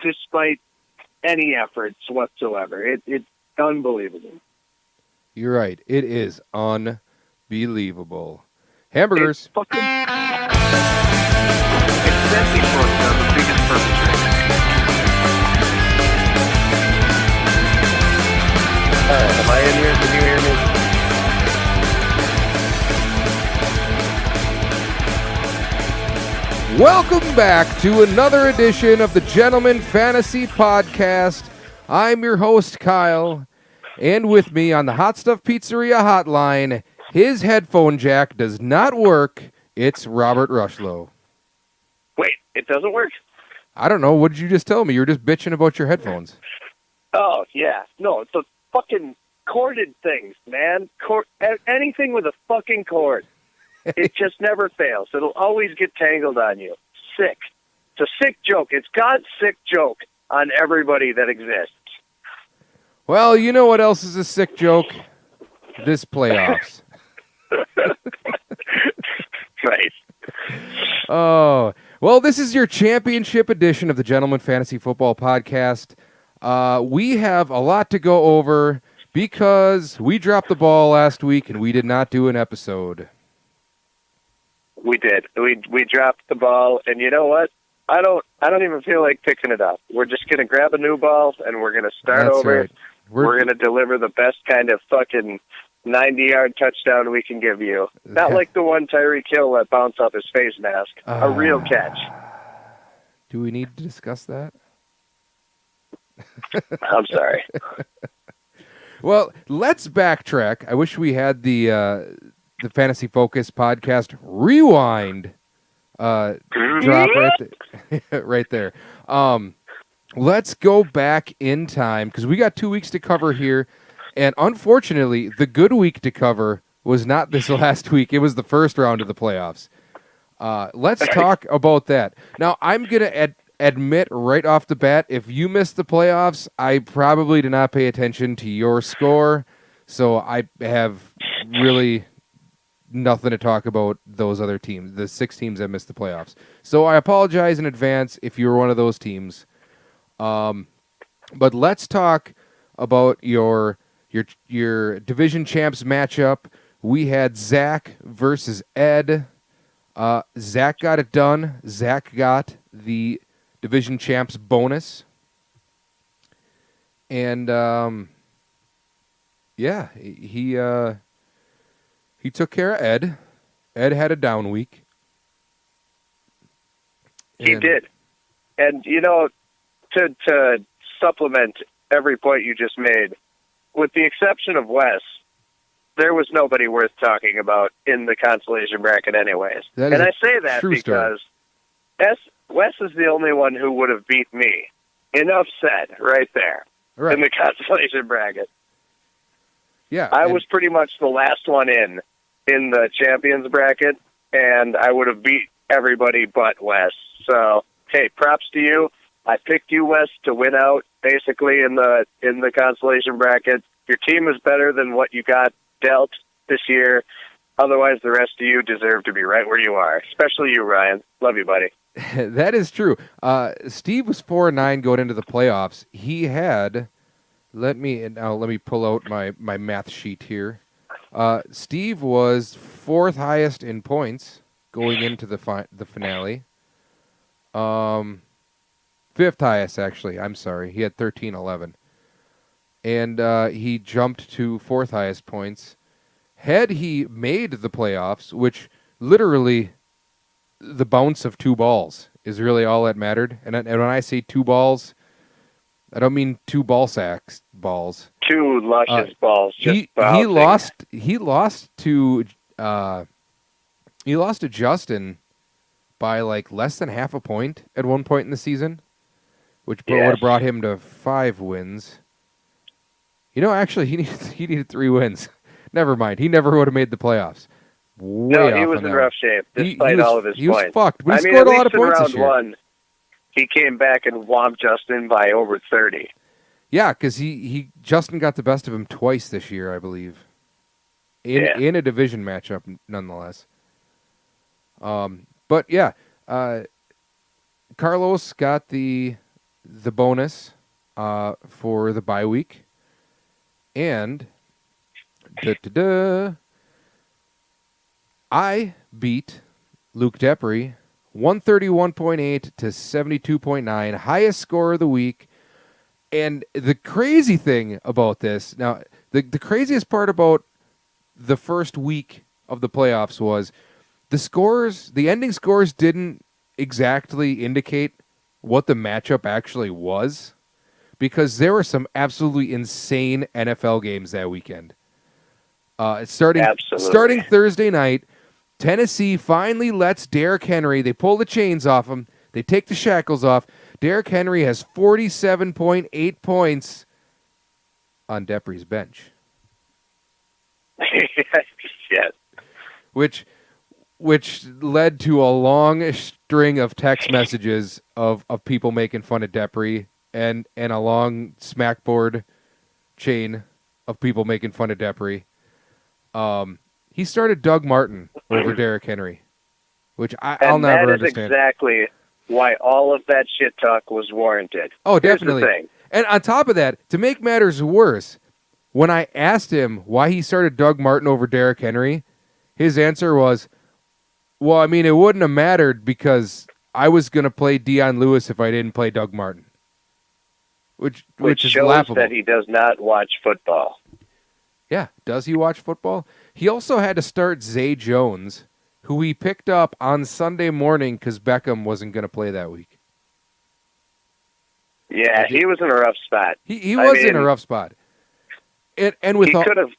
despite any efforts whatsoever. It's unbelievable. You're right. It is unbelievable. Hamburgers. It's fucking... It's Pepsi folks are the biggest perpetrator. Am I in here? Can you hear me? Welcome back to another edition of the Gentleman Fantasy Podcast. I'm your host, Kyle, and with me on the Hot Stuff Pizzeria hotline, his headphone jack does not work. It's Robert Rushlow. Wait, it doesn't work? I don't know. What did you just tell me? You were just bitching about your headphones. Oh, yeah. No, it's the fucking corded things, man. Anything with a fucking cord. It just never fails. It'll always get tangled on you. Sick. It's a sick joke. It's God's sick joke on everybody that exists. Well, you know what else is a sick joke? This playoffs. Right. Oh, well, this is your championship edition of the Gentleman Fantasy Football Podcast. We have a lot to go over because we dropped the ball last week and we did not do an episode. We did. We dropped the ball, and you know what? I don't even feel like picking it up. We're just going to grab a new ball, and we're going to start That's over. Right. We're going to deliver the best kind of fucking 90-yard touchdown we can give you. Not like the one Tyreek Hill that bounced off his face mask. A real catch. Do we need to discuss that? I'm sorry. Well, let's backtrack. I wish we had the Fantasy Focus podcast rewind drop right there. Let's go back in time because we got 2 weeks to cover here, and unfortunately, the good week to cover was not this last week. It was the first round of the playoffs. Let's talk about that. Now, I'm gonna admit right off the bat, if you missed the playoffs, I probably did not pay attention to your score, so I have really nothing to talk about those other teams, the 6 teams that missed the playoffs. So I apologize in advance if you were one of those teams. But let's talk about your division champs matchup. We had Zach versus Ed. Zach got it done. Zach got the division champs bonus. And yeah, he took care of Ed. Ed had a down week. He did. And, you know, to supplement every point you just made, with the exception of Wes, there was nobody worth talking about in the consolation bracket anyways. And I say that because Wes is the only one who would have beat me. Enough said right there in the consolation bracket. Yeah, I was pretty much the last one in the champions bracket, and I would have beat everybody but Wes. So, hey, props to you. I picked you, Wes, to win out basically in the consolation bracket. Your team is better than what you got dealt this year. Otherwise, the rest of you deserve to be right where you are, especially you, Ryan. Love you, buddy. That is true. Steve was 4-9 going into the playoffs. He had, let me pull out my math sheet here. Steve was 4th highest in points going into the finale. 5th highest, actually. I'm sorry. He had 13-11. And he jumped to 4th highest points. Had he made the playoffs, which literally the bounce of 2 balls is really all that mattered. And when I say 2 balls, I don't mean 2 ball sacks balls. 2 luscious balls. He lost to Justin by like less than half a point at one point in the season, which would have brought him to 5 wins. You know, actually, he needed 3 wins. Never mind. He never would have made the playoffs. He was in rough shape, despite all of his points. He was fucked, but he scored a lot of points this year. Round 1, he came back and whomped Justin by over 30. Yeah, because Justin got the best of him twice this year, I believe. In a division matchup, nonetheless. But yeah, Carlos got the the bonus for the bye week. And I beat Luke Depry 131.8 to 72.9, highest score of the week. And the crazy thing about this, now, the craziest part about the first week of the playoffs was the ending scores didn't exactly indicate what the matchup actually was, because there were some absolutely insane NFL games that weekend. Starting Thursday night, Tennessee finally lets Derrick Henry, they pull the chains off him, they take the shackles off. Derrick Henry has 47.8 points on Depry's bench. Yes. Which led to a long string of text messages of people making fun of Depry and a long smackboard chain of people making fun of Depry. He started Doug Martin over Derrick Henry, which I'll never understand. That is exactly why all of that shit talk was warranted. Oh, Here's definitely. The thing. And on top of that, to make matters worse, when I asked him why he started Doug Martin over Derrick Henry, his answer was, well, I mean, it wouldn't have mattered because I was going to play Deion Lewis if I didn't play Doug Martin. Which is shows laughable. That he does not watch football. Yeah, does he watch football? He also had to start Zay Jones, who he picked up on Sunday morning because Beckham wasn't going to play that week. Yeah, he was in a rough spot. He was in a rough spot. And with he could have.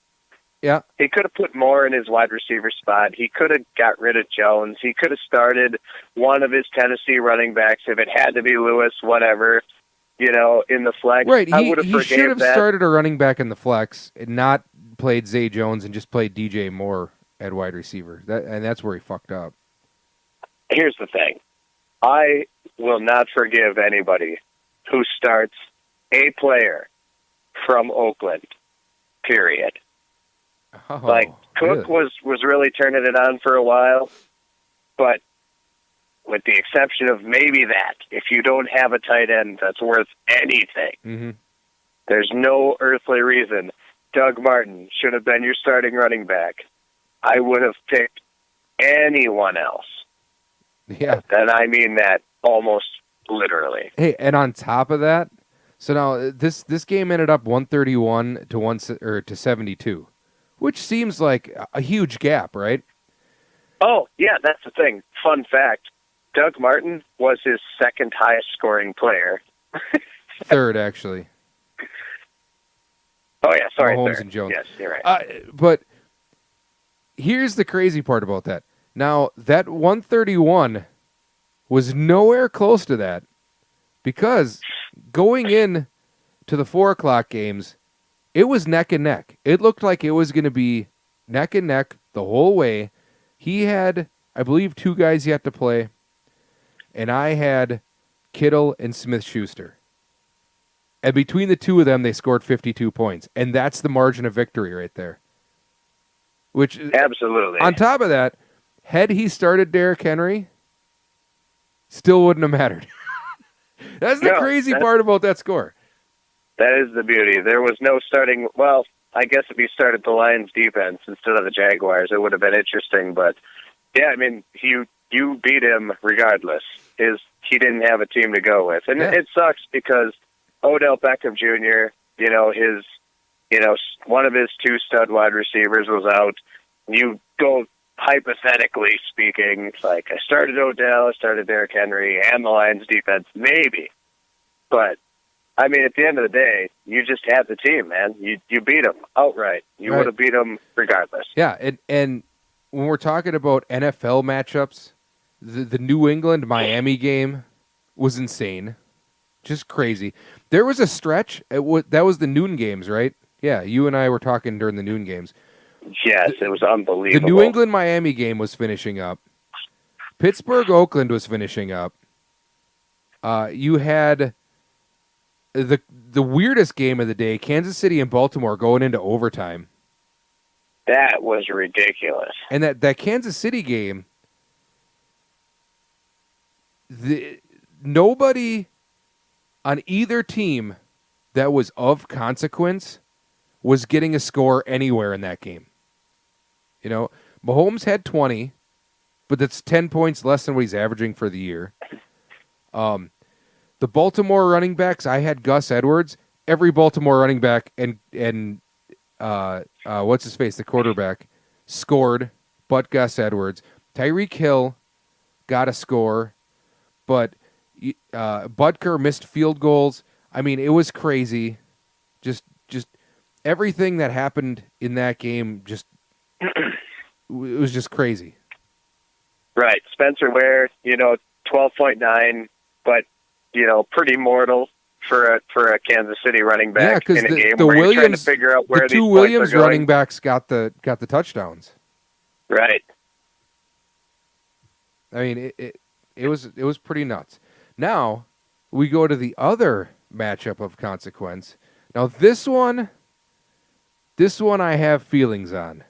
Yeah, he could have put more in his wide receiver spot. He could have got rid of Jones. He could have started one of his Tennessee running backs if it had to be Lewis, whatever. In the flex. Right. He should have started a running back in the flex and not played Zay Jones and just played DJ Moore at wide receiver. That's where he fucked up. Here's the thing. I will not forgive anybody who starts a player from Oakland, period. Oh, Cook was really turning it on for a while, but with the exception of maybe that, if you don't have a tight end that's worth anything, there's no earthly reason Doug Martin should have been your starting running back. I would have picked anyone else. Yeah. And I mean that almost literally. Hey, and on top of that, so now this game ended up 131 to 72, which seems like a huge gap, right? Oh, yeah, that's the thing. Fun fact. Doug Martin was his second highest scoring player. Third, actually. Oh, yeah, sorry. Mahomes third. and Jones. Yes, you're right. But here's the crazy part about that. Now, that 131 was nowhere close to that because going in to the 4 o'clock games, it was neck and neck. It looked like it was going to be neck and neck the whole way. He had, I believe, 2 guys yet to play. And I had Kittle and Smith-Schuster. And between the two of them, they scored 52 points. And that's the margin of victory right there. Which, absolutely. On top of that, had he started Derrick Henry, still wouldn't have mattered. That's the crazy part about that score. That is the beauty. There was no starting. Well, I guess if he started the Lions defense instead of the Jaguars, it would have been interesting. But, yeah, I mean, you beat him regardless. He didn't have a team to go with. And it sucks because Odell Beckham Jr., one of his 2 stud wide receivers was out. You go, hypothetically speaking, like I started Odell, I started Derrick Henry, and the Lions defense, maybe. But, I mean, at the end of the day, you just had the team, man. You beat them outright. You would have beat them regardless. Yeah, and when we're talking about NFL matchups, the New England-Miami game was insane. Just crazy. There was a stretch. That was the noon games, right? Yeah, you and I were talking during the noon games. Yes, it was unbelievable. The New England-Miami game was finishing up. Pittsburgh-Oakland was finishing up. You had the weirdest game of the day, Kansas City and Baltimore going into overtime. That was ridiculous. And that Kansas City game, nobody on either team that was of consequence was getting a score anywhere in that game. You know, Mahomes had 20, but that's 10 points less than what he's averaging for the year. The Baltimore running backs, I had Gus Edwards. Every Baltimore running back and what's his face, the quarterback, scored, but Gus Edwards. Tyreek Hill got a score, but Butker missed field goals. I mean, it was crazy. Just everything that happened in that game, it was just crazy. Right. Spencer Ware, 12.9, but, pretty mortal for a Kansas City running back in a game where you're trying to figure out where the these two points Williams are going. running backs got the touchdowns. Right. I mean, it was pretty nuts. Now we go to the other matchup of consequence. Now this one I have feelings on.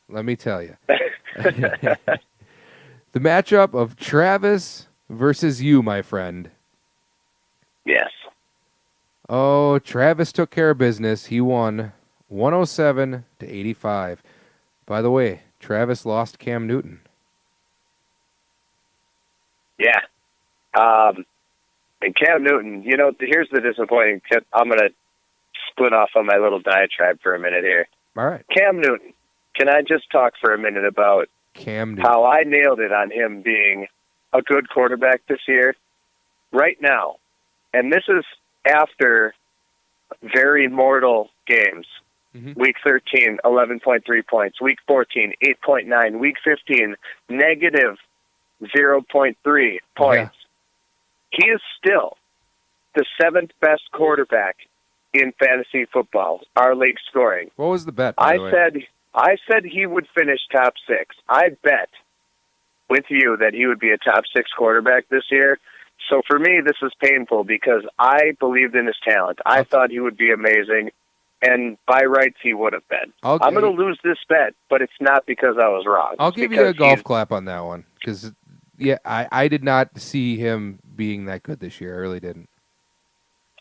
Let me tell you. The matchup of Travis versus you, my friend. Yes. Oh, Travis took care of business. He won 107-85. By the way, Travis lost Cam Newton. Yeah. And Cam Newton, here's the disappointing tip. I'm going to split off on my little diatribe for a minute here. All right. Cam Newton. Can I just talk for a minute about Cam Newton? How I nailed it on him being a good quarterback this year? Right now, and this is after very mortal games. Mm-hmm. Week 13, 11.3 points. Week 14, 8.9. Week 15, negative 0.3 points. Yeah. He is still the seventh best quarterback in fantasy football, our league scoring. What was the bet, by the way? I said he would finish top 6. I bet with you that he would be a top 6 quarterback this year. So for me, this is painful because I believed in his talent. I thought he would be amazing, and by rights, he would have been. I'm going to lose this bet, but it's not because I was wrong. I'll give you a golf clap on that one because, I did not see him being that good this year. I really didn't.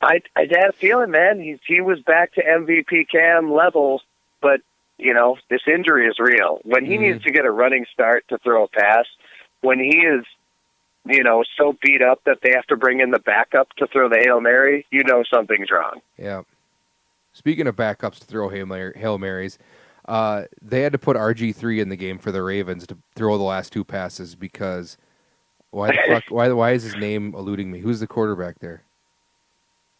I had a feeling, man. He was back to MVP Cam level, but, this injury is real. When he needs to get a running start to throw a pass, when he is so beat up that they have to bring in the backup to throw the Hail Mary, something's wrong. Yeah. Speaking of backups to throw Hail Marys, they had to put RG3 in the game for the Ravens to throw the last 2 passes because why the fuck? Why is his name eluding me? Who's the quarterback there?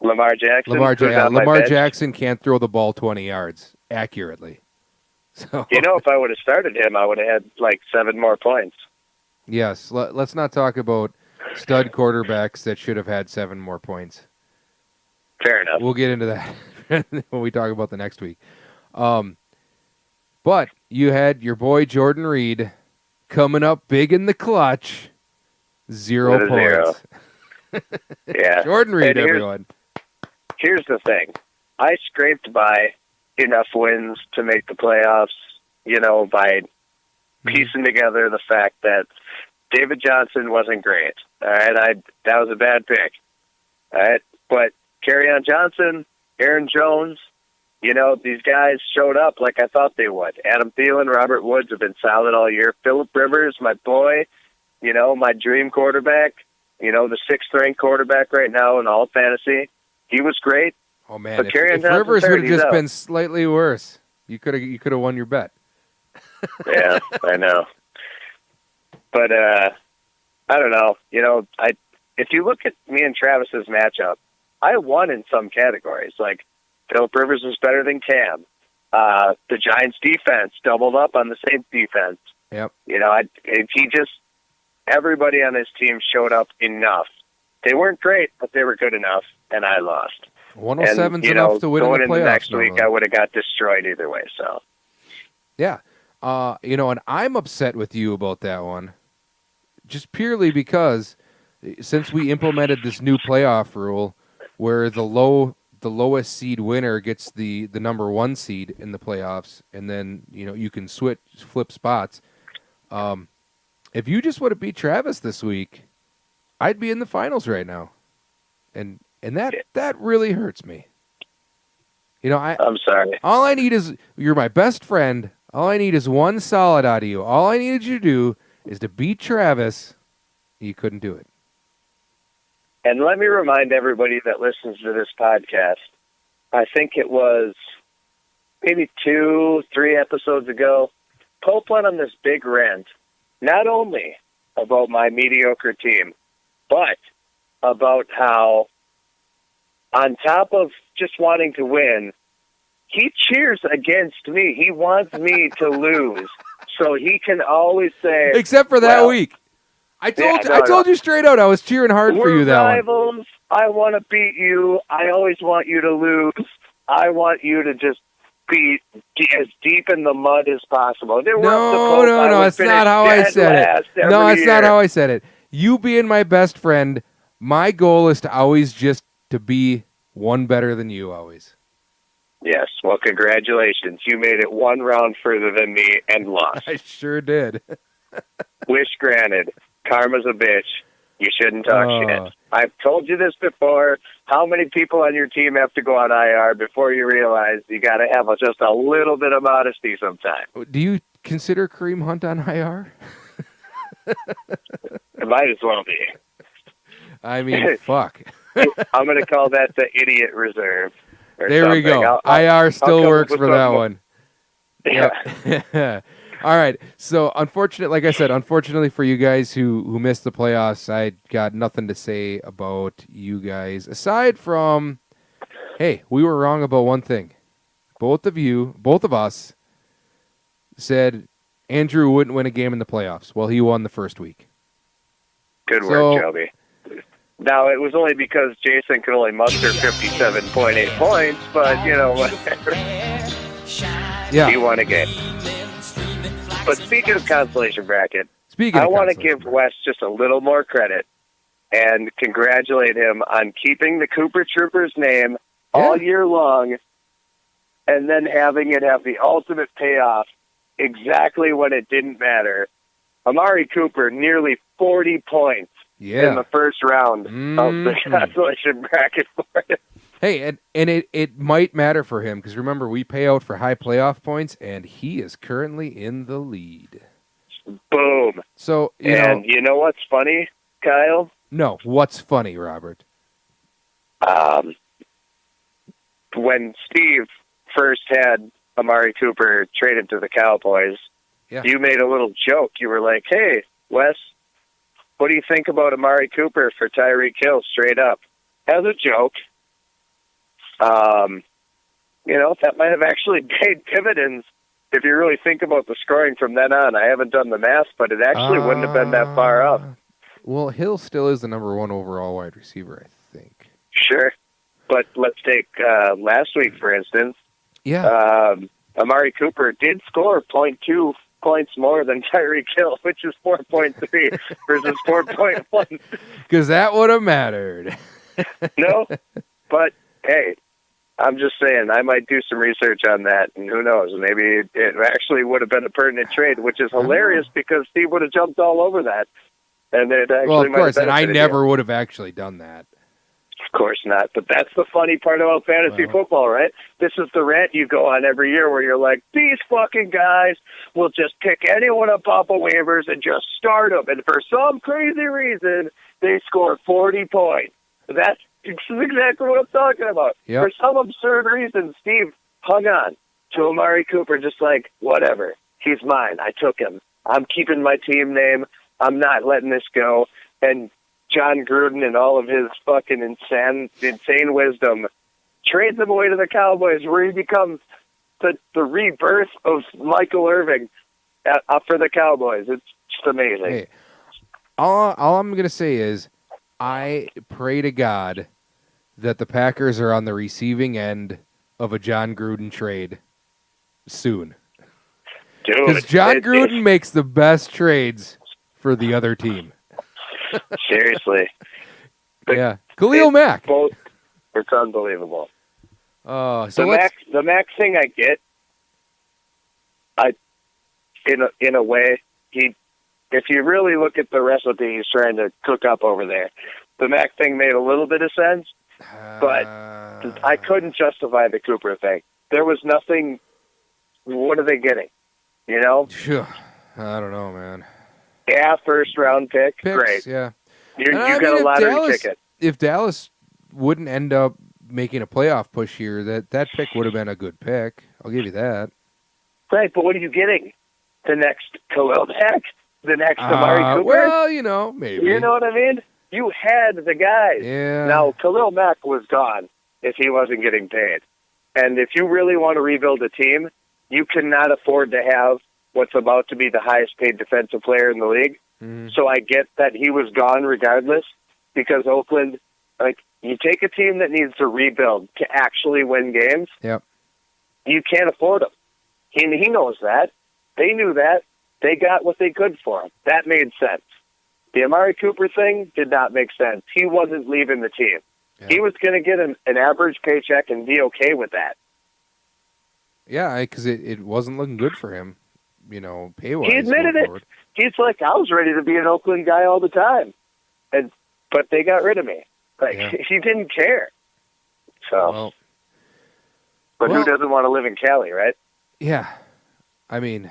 Lamar Jackson. Lamar Jackson can't throw the ball 20 yards accurately. So if I would have started him, I would have had 7 more points. Yes, let's not talk about stud quarterbacks that should have had 7 more points. Fair enough. We'll get into that when we talk about the next week. But you had your boy Jordan Reed coming up big in the clutch. 0 points. 0. Yeah. Jordan Reed, everyone. Here's the thing. I scraped by enough wins to make the playoffs, by piecing together the fact that David Johnson wasn't great. All right, that was a bad pick. All right, but Kerryon Johnson, Aaron Jones, these guys showed up like I thought they would. Adam Thielen, Robert Woods have been solid all year. Phillip Rivers, my boy, my dream quarterback, the 6th-ranked quarterback right now in all fantasy. He was great. Oh man, if Rivers would have just been slightly worse, you could have won your bet. Yeah, I know. But I don't know. If you look at me and Travis's matchup, I won in some categories. Like Phillip Rivers was better than Cam. The Giants' defense doubled up on the same defense. Yep. Everybody on this team showed up enough. They weren't great, but they were good enough, and I lost. 107's enough to win in the playoffs. Going into next week, I would have got destroyed either way. So, yeah, and I'm upset with you about that one, just purely because since we implemented this new playoff rule, where the lowest seed winner gets the number 1 seed in the playoffs, and then you can flip spots. If you just would have beat Travis this week, I'd be in the finals right now. And And that really hurts me. You know, I'm sorry. all I need is, you're my best friend. All I need is one solid out of you. All I needed you to do is to beat Travis. You couldn't do it. And let me remind everybody that listens to this podcast, I think it was maybe 2-3 episodes ago, Pope went on this big rant, not only about my mediocre team, but about how, on top of just wanting to win, he cheers against me. He wants me to lose, so he can always say... Except for that week. I told you straight out I was cheering hard for you that rivals. one. I want to beat you. I always want you to lose. I want you to just be as deep in the mud as possible. No, it's not how I said it. No, it's not how I said it. You being my best friend, my goal is to always just to be one better than you always. Yes, well, congratulations. You made it one round further than me and lost. I sure did. Wish granted. Karma's a bitch. You shouldn't talk shit. I've told you this before. How many people on your team have to go on IR before you realize you got to have just a little bit of modesty sometimes? Do you consider Kareem Hunt on IR? It might as well be. I mean, fuck. I'm going to call that the idiot reserve. There something. we go. IR still works for that one. Yeah. All right. So, unfortunately for you guys who missed the playoffs, I got nothing to say about you guys aside from, hey, we were wrong about one thing. Both of us said Andrew wouldn't win a game in the playoffs. Well, he won the first week. Good work, Joby. Now, it was only because Jason could only muster 57.8 points, but, whatever. Yeah. He won a game. But speaking of consolation bracket, I want to give Wes just a little more credit and congratulate him on keeping the Cooper Troopers name all year long and then having it have the ultimate payoff exactly when it didn't matter. Amari Cooper, nearly 40 points in the first round of the consolation bracket for him. Hey, and it might matter for him because remember, we pay out for high playoff points, and he is currently in the lead. Boom. So, you know what's funny, Kyle? No, what's funny, Robert? When Steve first had Amari Cooper traded to the Cowboys, you made a little joke. You were like, hey, Wes, what do you think about Amari Cooper for Tyreek Hill straight up? As a joke. That might have actually paid dividends if you really think about the scoring from then on. I haven't done the math, but it actually wouldn't have been that far up. Well, Hill still is the number 1 overall wide receiver, I think. Sure. But let's take last week, for instance. Yeah. Amari Cooper did score 0.2 points more than Tyreek Hill, which is 4.3 versus 4.1. Because that would have mattered. No, but hey, I'm just saying, I might do some research on that, and who knows, maybe it actually would have been a pertinent trade, which is hilarious because Steve would have jumped all over that. And it actually well, of course, and I never would have actually done that. Of course not, but that's the funny part about fantasy football, right? This is the rant you go on every year where you're like, these fucking guys will just pick anyone up off of waivers and just start them, and for some crazy reason, they score 40 points. That's exactly what I'm talking about. Yep. For some absurd reason, Steve hung on to Amari Cooper just like, whatever, he's mine. I took him. I'm keeping my team name. I'm not letting this go. And John Gruden and all of his fucking insane wisdom trades him away to the Cowboys where he becomes the rebirth of Michael Irvin for the Cowboys. It's just amazing. Hey, all I'm going to say is I pray to God that the Packers are on the receiving end of a John Gruden trade soon. Because John Gruden makes the best trades for the other team. Seriously. Yeah. Khalil Mack. It's unbelievable. So the Mack thing I get, in a way, if you really look at the recipe he's trying to cook up over there, the Mack thing made a little bit of sense. But I couldn't justify the Cooper thing. There was nothing. What are they getting? You know? I don't know, man. Yeah, first round pick. Picks, Great. yeah. You got a lottery ticket. If Dallas wouldn't end up making a playoff push here, that pick would have been a good pick. I'll give you that. Right, but what are you getting? The next Khalil Mack? The next Amari Cooper? Well, maybe. You know what I mean? You had the guys. Yeah. Now, Khalil Mack was gone if he wasn't getting paid. And if you really want to rebuild a team, you cannot afford to have what's about to be the highest paid defensive player in the league. Mm-hmm. So I get that he was gone regardless, because Oakland, you take a team that needs to rebuild to actually win games. Yep. You can't afford him. He knows that. They knew that. They got what they could for him. That made sense. The Amari Cooper thing did not make sense. He wasn't leaving the team. Yeah. He was going to get an average paycheck and be okay with that. Yeah, because it wasn't looking good for him, pay-wise. He admitted it. He's like, I was ready to be an Oakland guy all the time, but they got rid of me. He didn't care. So, who doesn't want to live in Cali, right? Yeah, I mean,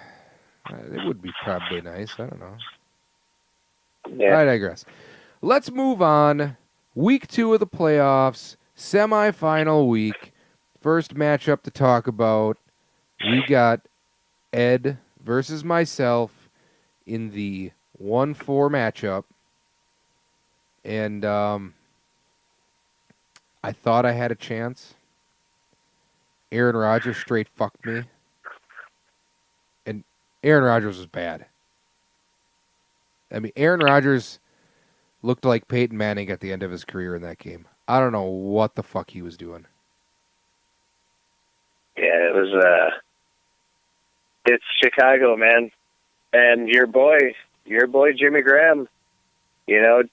it would be probably nice. I don't know. Yeah. I digress. Let's move on. Week 2 of the playoffs, semifinal week. First matchup to talk about. We got Ed versus myself in the 1-4 matchup. And I thought I had a chance. Aaron Rodgers straight fucked me. And Aaron Rodgers was bad. I mean, Aaron Rodgers looked like Peyton Manning at the end of his career in that game. I don't know what the fuck he was doing. Yeah, it was. It's Chicago, man, and your boy Jimmy Graham,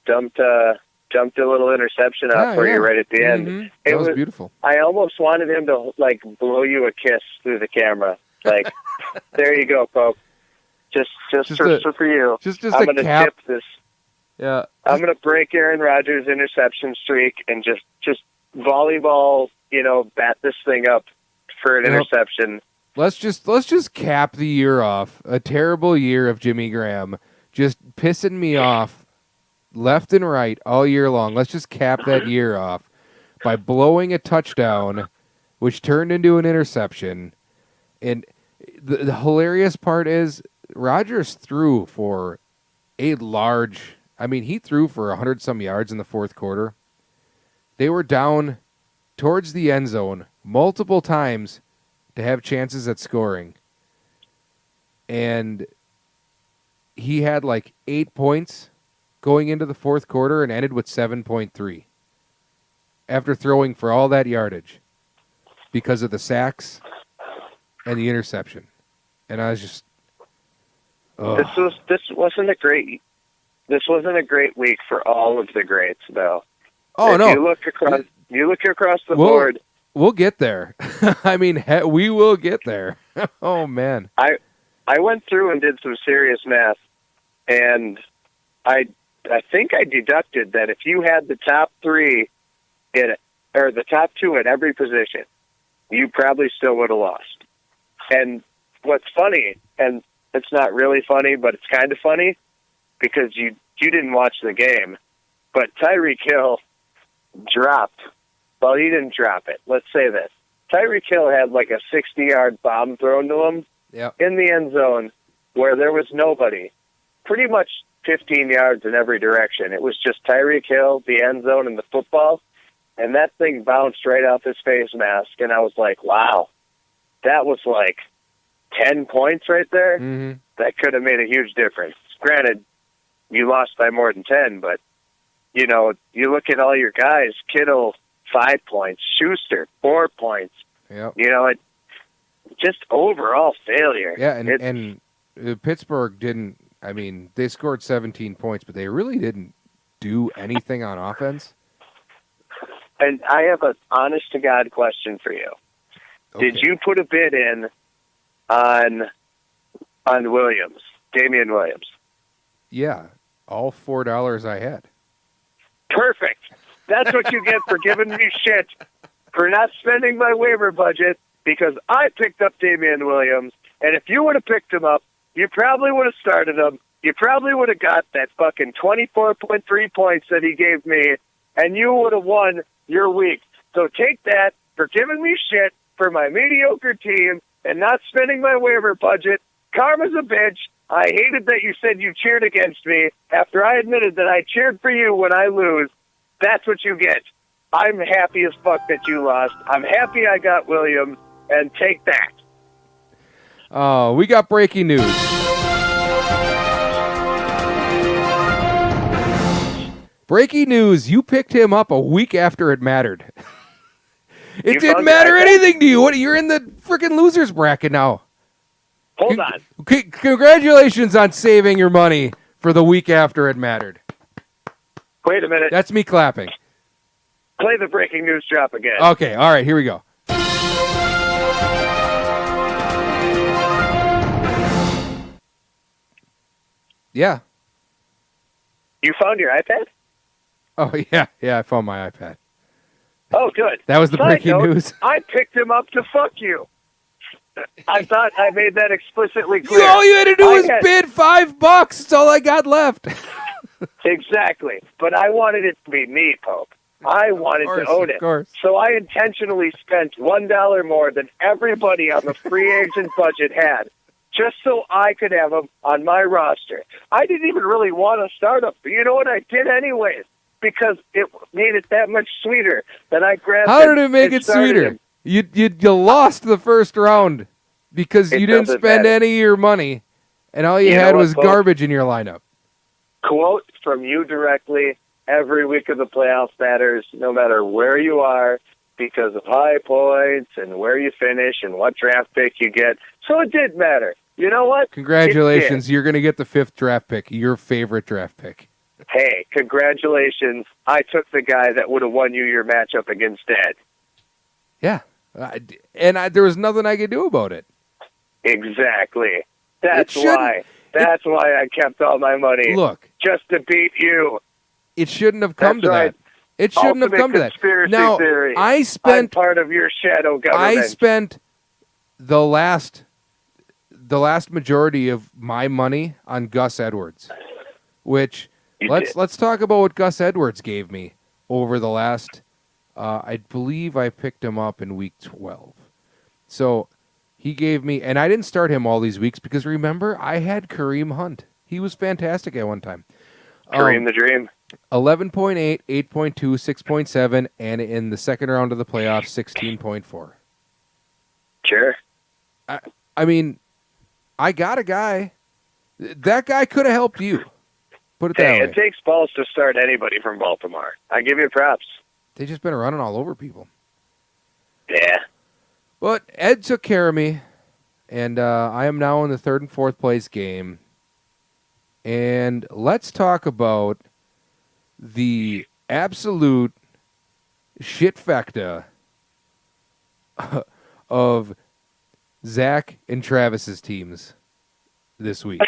dumped a little interception out for you right at the end. Mm-hmm. That was beautiful. I almost wanted him to blow you a kiss through the camera. There you go, folks. Just for you. Just I'm a gonna cap. tip this. Yeah. I'm gonna break Aaron Rodgers' interception streak and just volleyball, bat this thing up for an interception. Let's just cap the year off. A terrible year of Jimmy Graham, just pissing me off left and right all year long. Let's just cap that year off by blowing a touchdown, which turned into an interception. And the hilarious part is Rodgers threw for he threw for 100-some yards in the fourth quarter. They were down towards the end zone multiple times to have chances at scoring. And he had 8 points going into the fourth quarter and ended with 7.3 after throwing for all that yardage because of the sacks and the interception. And I was just... This wasn't a great week for all of the greats, though. Oh, no. You look across the board. We'll get there. I mean, we will get there. Oh, man. I went through and did some serious math, and I think I deducted that if you had the top 3 or the top 2 at every position, you probably still would have lost. And what's funny, and it's not really funny, but it's kind of funny, because you didn't watch the game, but Tyreek Hill dropped. Well, he didn't drop it. Let's say this. Tyreek Hill had a 60-yard bomb thrown to him in the end zone where there was nobody. Pretty much 15 yards in every direction. It was just Tyreek Hill, the end zone, and the football. And that thing bounced right off his face mask. And I was like, wow, that was 10 points right there. Mm-hmm. That could have made a huge difference. Granted, you lost by more than 10, but, you look at all your guys, Kittle, 5 points, Schuster, 4 points. Yep. Just overall failure. Yeah, and Pittsburgh didn't, they scored 17 points, but they really didn't do anything on offense. And I have an honest-to-God question for you. Okay. Did you put a bid in on Williams, Damian Williams? Yeah, all $4 I had. Perfect. That's what you get for giving me shit for not spending my waiver budget because I picked up Damian Williams. And if you would have picked him up, you probably would have started him. You probably would have got that fucking 24.3 points that he gave me, and you would have won your week. So take that for giving me shit for my mediocre team and not spending my waiver budget. Karma's a bitch. I hated that you said you cheered against me after I admitted that I cheered for you when I lose. That's what you get. I'm happy as fuck that you lost. I'm happy I got Williams, and take that. Oh, we got breaking news. Breaking news, you picked him up a week after it mattered. It didn't matter anything to you. You're in the freaking losers bracket now. Hold on. Congratulations on saving your money for the week after it mattered. Wait a minute. That's me clapping. Play the breaking news drop again. Okay, all right, here we go. Yeah. You found your iPad? Oh, yeah, I found my iPad. Oh, good. That was the breaking news. I picked him up to fuck you. I thought I made that explicitly clear. All you had to do was bid $5. That's all I got left. Exactly. But I wanted it to be me, Pope. I wanted to own it. So I intentionally spent $1 more than everybody on the free agent budget had, just so I could have him on my roster. I didn't even really want to start him, but you know what? I did anyways, because it made it that much sweeter that I grabbed him. How did it make it sweeter? Him. You lost the first round because you didn't spend any of your money, and all you had was garbage in your lineup. Quote from you directly, every week of the playoffs matters, no matter where you are, because of high points and where you finish and what draft pick you get. So it did matter. You know what? Congratulations. You're going to get the 5th draft pick, your favorite draft pick. Hey, congratulations. I took the guy that would have won you your matchup instead. Yeah. And there was nothing I could do about it. Exactly. That's why. That's why I kept all my money. Look. Just to beat you. It shouldn't have come to that. It shouldn't have come to that. Now, theory. I'm part of your shadow government. I spent the last majority of my money on Gus Edwards, which let's talk about what Gus Edwards gave me over the last. I believe I picked him up in week 12. So he gave me, and I didn't start him all these weeks because remember I had Kareem Hunt. He was fantastic at one time. Kareem the Dream. 11.8, 8.2, 6.7, and in the second round of the playoffs, 16.4. Sure. I mean, I got a guy. That guy could have helped you. Put it that way. It takes balls to start anybody from Baltimore. I give you props. They just been running all over people. Yeah. But Ed took care of me, and I am now in the 3rd and 4th place game. And let's talk about the absolute shit factor of Zach and Travis's teams this week.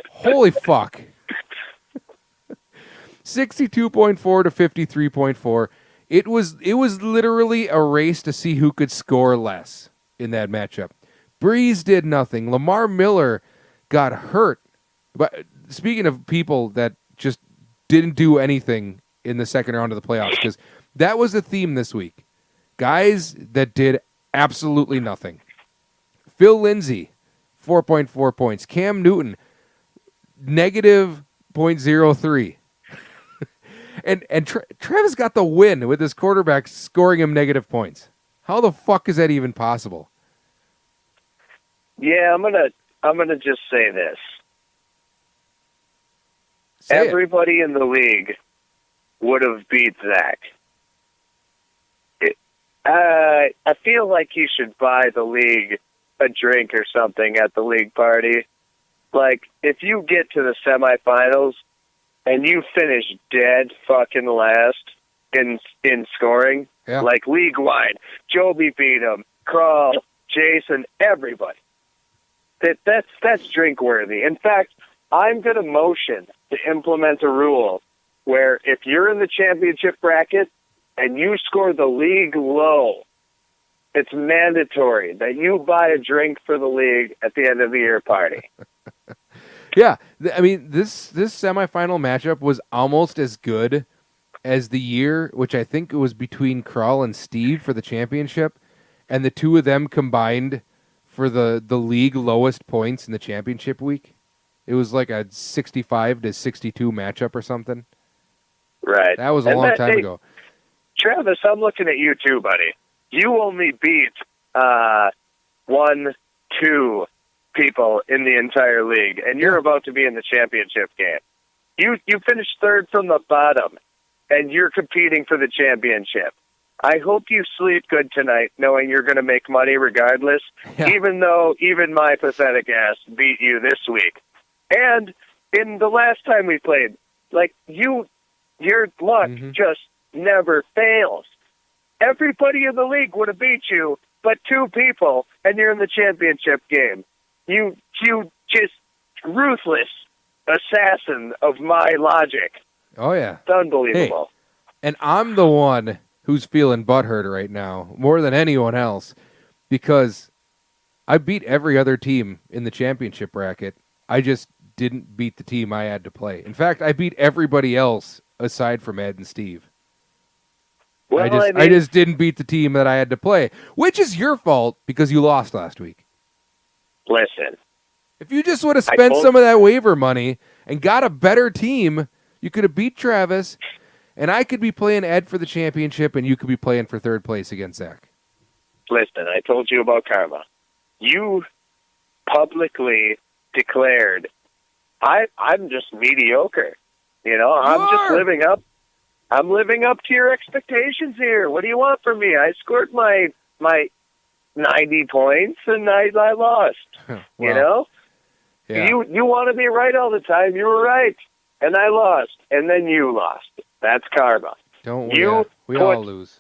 Holy fuck. 62.4 to 53.4. It was literally a race to see who could score less in that matchup. Breeze did nothing. Lamar Miller got hurt. But speaking of people that just didn't do anything in the second round of the playoffs, because that was the theme this week. Guys that did absolutely nothing. Phil Lindsay, 4.4 points. Cam Newton, negative 0.03. and Travis got the win with his quarterback scoring him negative points. How the fuck is that even possible? Yeah, I'm gonna just say this. Everybody in the league would have beat Zach. I feel like he should buy the league a drink or something at the league party. Like, if you get to the semifinals and you finish dead fucking last in scoring, like league-wide, Joby beat him, Crawl, Jason, everybody. That's drink-worthy. In fact, I'm going to motion to implement a rule where if you're in the championship bracket and you score the league low, it's mandatory that you buy a drink for the league at the end of the year party. Yeah, I mean, this semifinal matchup was almost as good as the year, which I think it was between Krull and Steve for the championship, and the two of them combined for the league lowest points in the championship week. It was like a 65 to 62 matchup or something. Right. That was a long time ago. Travis, I'm looking at you too, buddy. You only beat 1, 2 people in the entire league, and you're about to be in the championship game. You finished third from the bottom, and you're competing for the championship. I hope you sleep good tonight, knowing you're going to make money regardless, even though even my pathetic ass beat you this week. And in the last time we played, like, your luck just never fails. Everybody in the league would have beat you, but 2 people, and you're in the championship game. You just ruthless assassin of my logic. Oh, yeah. It's unbelievable. Hey, and I'm the one who's feeling butthurt right now, more than anyone else, because I beat every other team in the championship bracket. I just didn't beat the team I had to play. In fact, I beat everybody else aside from Ed and Steve. Well, I just didn't beat the team that I had to play, which is your fault because you lost last week. Listen. If you just would have spent some of that waiver money and got a better team, you could have beat Travis, and I could be playing Ed for the championship, and you could be playing for third place against Zach. Listen, I told you about karma. You publicly declared, I'm just mediocre. You know, just living up. I'm living up to your expectations here. What do you want from me? I scored my 90 points, and I lost. Well, you know? Yeah. You want to be right all the time. You were right, and I lost, and then you lost. That's karma. Don't we? We all lose.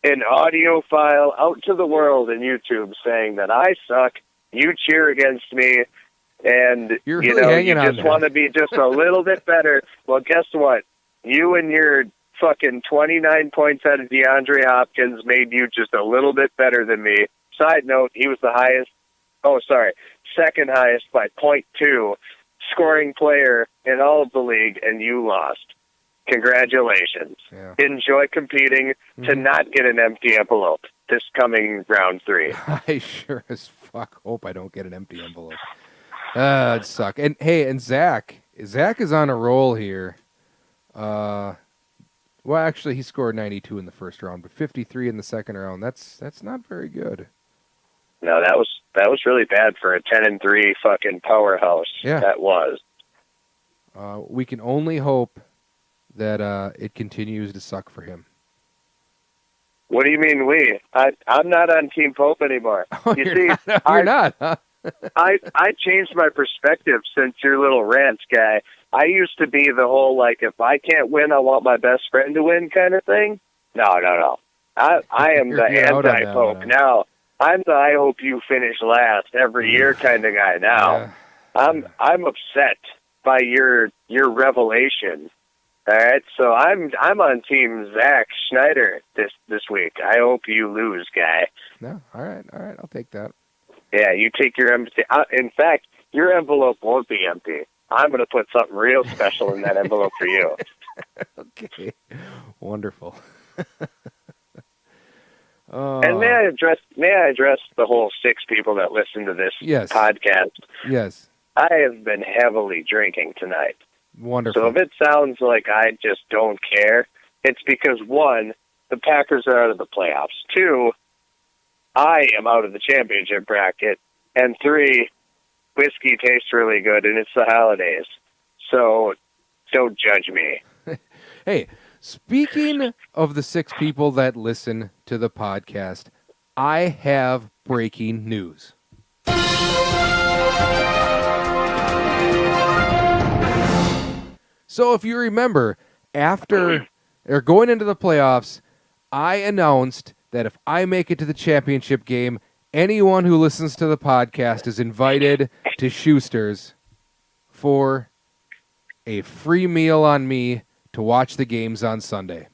An audio file out to the world in YouTube saying that I suck, you cheer against me, and You're really you just want to be just a little bit better. Well, guess what? You and your fucking 29 points out of DeAndre Hopkins made you just a little bit better than me. Side note, he was the second highest by .2 scoring player in all of the league, and you lost. Congratulations. Yeah. Enjoy competing to not get an empty envelope this coming round 3. I sure as fuck hope I don't get an empty envelope. It'd suck. And hey, and Zach is on a roll here. Well, actually, he scored 92 in the first round, but 53 in the second round. That's not very good. No, that was really bad for a 10-3 fucking powerhouse. Yeah, that was. We can only hope that it continues to suck for him. What do you mean we? I'm not on Team Pope anymore. Oh, you're not, huh? I changed my perspective since your little rant guy. I used to be the whole, like, if I can't win, I want my best friend to win kind of thing. No. I am the anti-Pope now. I'm the I hope you finish last every year kind of guy now. I'm upset by your revelation. All right, so I'm on Team Zach Schneider this week. I hope you lose, guy. No, all right, I'll take that. Yeah, you take your empty. In fact, your envelope won't be empty. I'm going to put something real special in that envelope for you. Okay, wonderful. And may I address the whole 6 people that listen to this podcast? Yes. I have been heavily drinking tonight. Wonderful. So if it sounds like I just don't care, it's because 1, the Packers are out of the playoffs. 2, I am out of the championship bracket. And 3, whiskey tastes really good, and it's the holidays. So don't judge me. Hey, speaking of the 6 people that listen to the podcast, I have breaking news. So if you remember, after or going into the playoffs, I announced that if I make it to the championship game, anyone who listens to the podcast is invited to Schuster's for a free meal on me to watch the games on Sunday.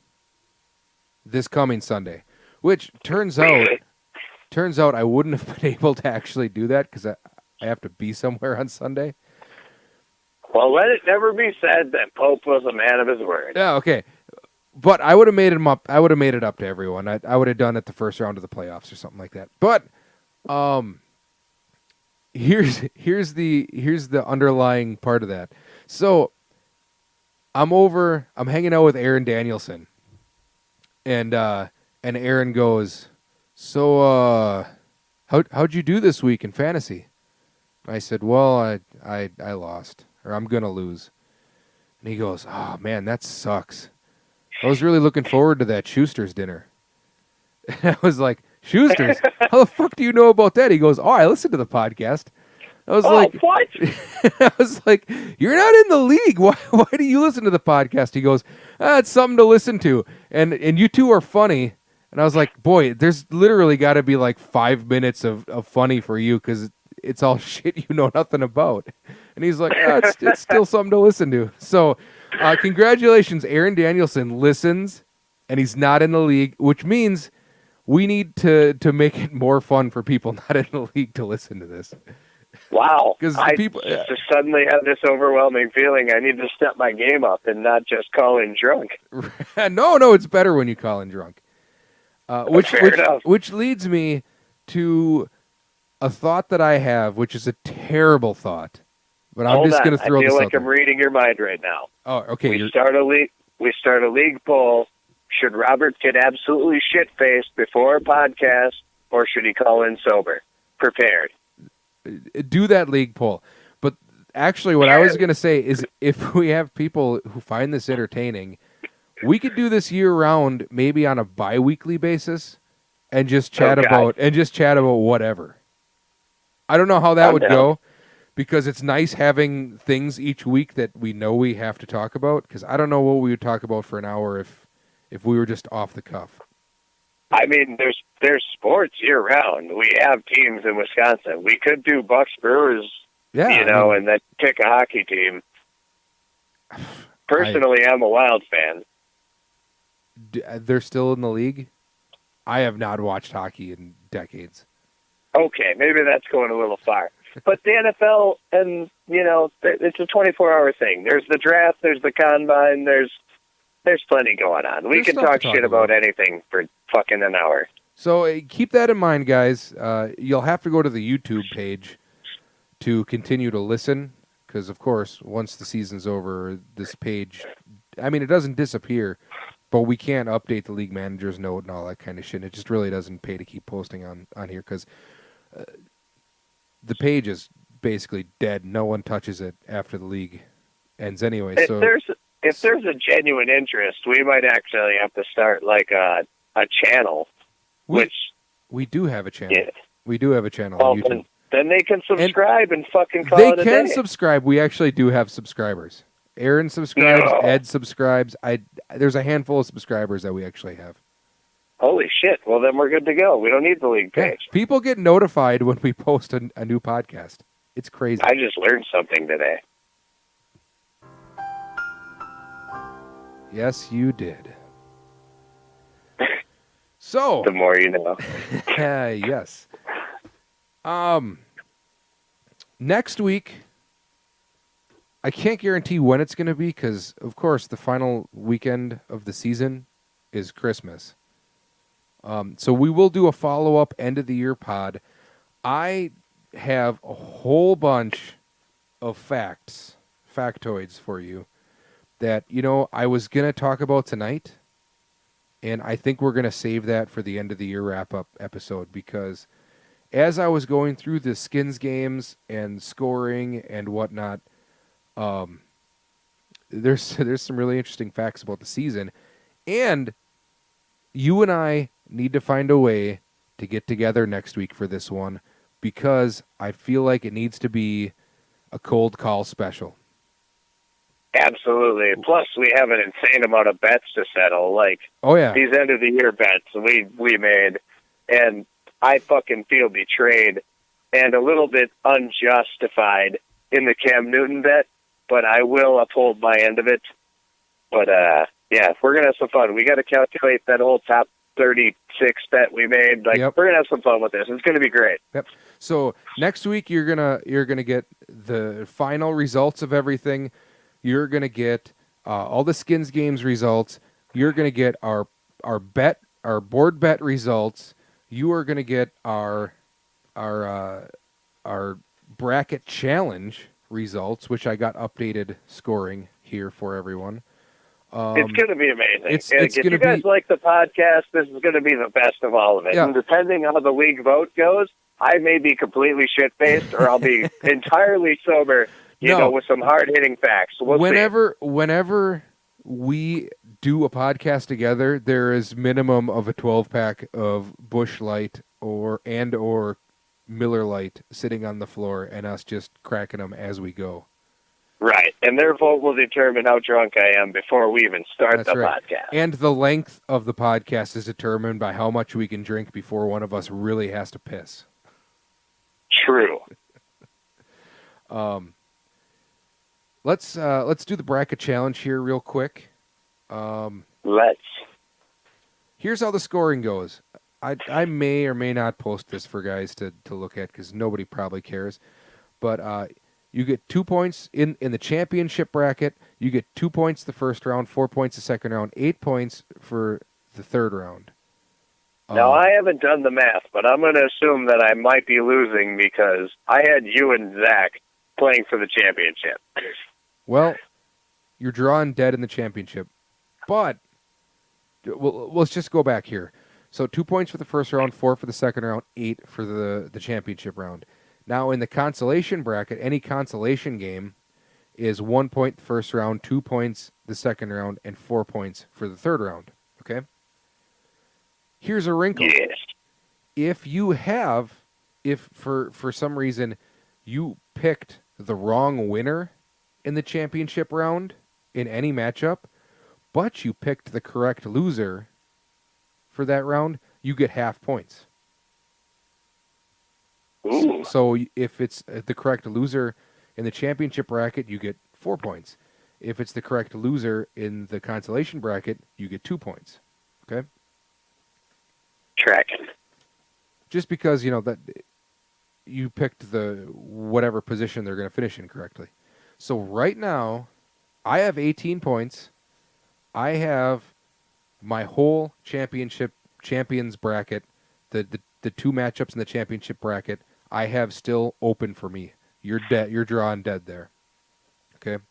This coming Sunday. Which turns out I wouldn't have been able to actually do that because I have to be somewhere on Sunday. Well, let it never be said that Pope was a man of his word. Yeah, okay. But I would have made him up. I would have made it up to everyone. I would have done it the first round of the playoffs or something like that. But here's the underlying part of that. So I'm hanging out with Aaron Danielson, and Aaron goes, "So how'd you do this week in fantasy?" I said, "Well, I lost, or I'm gonna lose." And he goes, "Oh man, that sucks. I was really looking forward to that Schuster's dinner." And I was like, "Schuster's? How the fuck do you know about that?" He goes, "Oh, I listened to the podcast." I was like, "What?" I was like, "You're not in the league. Why do you listen to the podcast?" He goes, "It's something to listen to, and you two are funny." And I was like, "Boy, there's literally got to be like 5 minutes of funny for you because it's all shit you know nothing about." And he's like, it's still something to listen to. So congratulations, Aaron Danielson listens, and he's not in the league, which means we need to make it more fun for people not in the league to listen to this. Wow. Because people just suddenly have this overwhelming feeling I need to step my game up and not just call in drunk. No, it's better when you call in drunk. Which leads me to a thought that I have, which is a terrible thought. But I'm just going to throw this out there. I feel like I'm reading your mind right now. Oh, okay. We start a league poll. Should Robert get absolutely shit-faced before a podcast, or should he call in sober? Prepared. Do that league poll. But actually, what I was going to say is if we have people who find this entertaining, we could do this year-round, maybe on a bi-weekly basis, and just chat about whatever. I don't know how that would go. Because it's nice having things each week that we know we have to talk about. Because I don't know what we would talk about for an hour if we were just off the cuff. I mean, there's sports year round. We have teams in Wisconsin. We could do Bucks Brewers, and then pick a hockey team. Personally, I'm a Wild fan. They're still in the league? I have not watched hockey in decades. Okay, maybe that's going a little far. But the NFL, and, it's a 24-hour thing. There's the draft, there's the combine, there's plenty going on. We can talk shit about anything for fucking an hour. So keep that in mind, guys. You'll have to go to the YouTube page to continue to listen, because, of course, once the season's over, this page, it doesn't disappear, but we can't update the league manager's note and all that kind of shit. It just really doesn't pay to keep posting on here, because the page is basically dead. No one touches it after the league ends anyway. If there's a genuine interest, we might actually have to start like a channel. We do have a channel. Yeah. We do have a channel on YouTube. Then they can subscribe and fucking call it a day. They can subscribe. We actually do have subscribers. Aaron subscribes. Ed subscribes. There's a handful of subscribers that we actually have. Holy shit. Well, then we're good to go. We don't need the league page. Yeah. People get notified when we post a new podcast. It's crazy. I just learned something today. Yes, you did. So. The more you know. Yes. Next week, I can't guarantee when it's going to be because, of course, the final weekend of the season is Christmas. So we will do a follow-up end-of-the-year pod. I have a whole bunch of factoids for you that, I was going to talk about tonight, and I think we're going to save that for the end-of-the-year wrap-up episode because as I was going through the Skins games and scoring and whatnot, there's some really interesting facts about the season, and you and I need to find a way to get together next week for this one because I feel like it needs to be a cold call special. Absolutely. Plus, we have an insane amount of bets to settle, like these end-of-the-year bets we made, and I fucking feel betrayed and a little bit unjustified in the Cam Newton bet, but I will uphold my end of it. But, yeah, we're going to have some fun. We got to calculate that whole top 36 bet we made. Like, Yep. we're going to have some fun with this. It's going to be great. Yep. So next week you're gonna get the final results of everything. You're gonna get all the Skins games results. You're gonna get our board bet results. You are gonna get our bracket challenge results, which I got updated scoring here for everyone. It's going to be amazing. It's if gonna you guys be like the podcast, this is going to be the best of all of it. Yeah. And depending on how the league vote goes, I may be completely shit-faced or I'll be entirely sober, with some hard-hitting facts. We'll whenever we do a podcast together, there is minimum of a 12-pack of Busch Light or Miller Lite sitting on the floor and us just cracking them as we go. Right, and their vote will determine how drunk I am before we even start That's the right. podcast. And the length of the podcast is determined by how much we can drink before one of us really has to piss. True. Let's do the bracket challenge here real quick. Let's. Here's how the scoring goes. I may or may not post this for guys to look at because nobody probably cares. But you get 2 points in the championship bracket. You get 2 points the first round, 4 points the second round, 8 points for the third round. Now, I haven't done the math, but I'm going to assume that I might be losing because I had you and Zach playing for the championship. Well, you're drawing dead in the championship. But let's just go back here. So 2 points for the first round, 4 for the second round, 8 for the championship round. Now, in the consolation bracket, any consolation game is 1 point the first round, 2 points the second round, and 4 points for the third round. Okay? Here's a wrinkle. Yes. If for some reason you picked the wrong winner in the championship round in any matchup, but you picked the correct loser for that round, you get half points. Ooh. So if it's the correct loser in the championship bracket, you get 4 points. If it's the correct loser in the consolation bracket, you get 2 points. Okay? Tracking. Just because, that you picked the whatever position they're going to finish in correctly. So right now, I have 18 points. I have my whole champions bracket, the two matchups in the championship bracket, I have still open for me. You're dead. You're drawing dead there. Okay?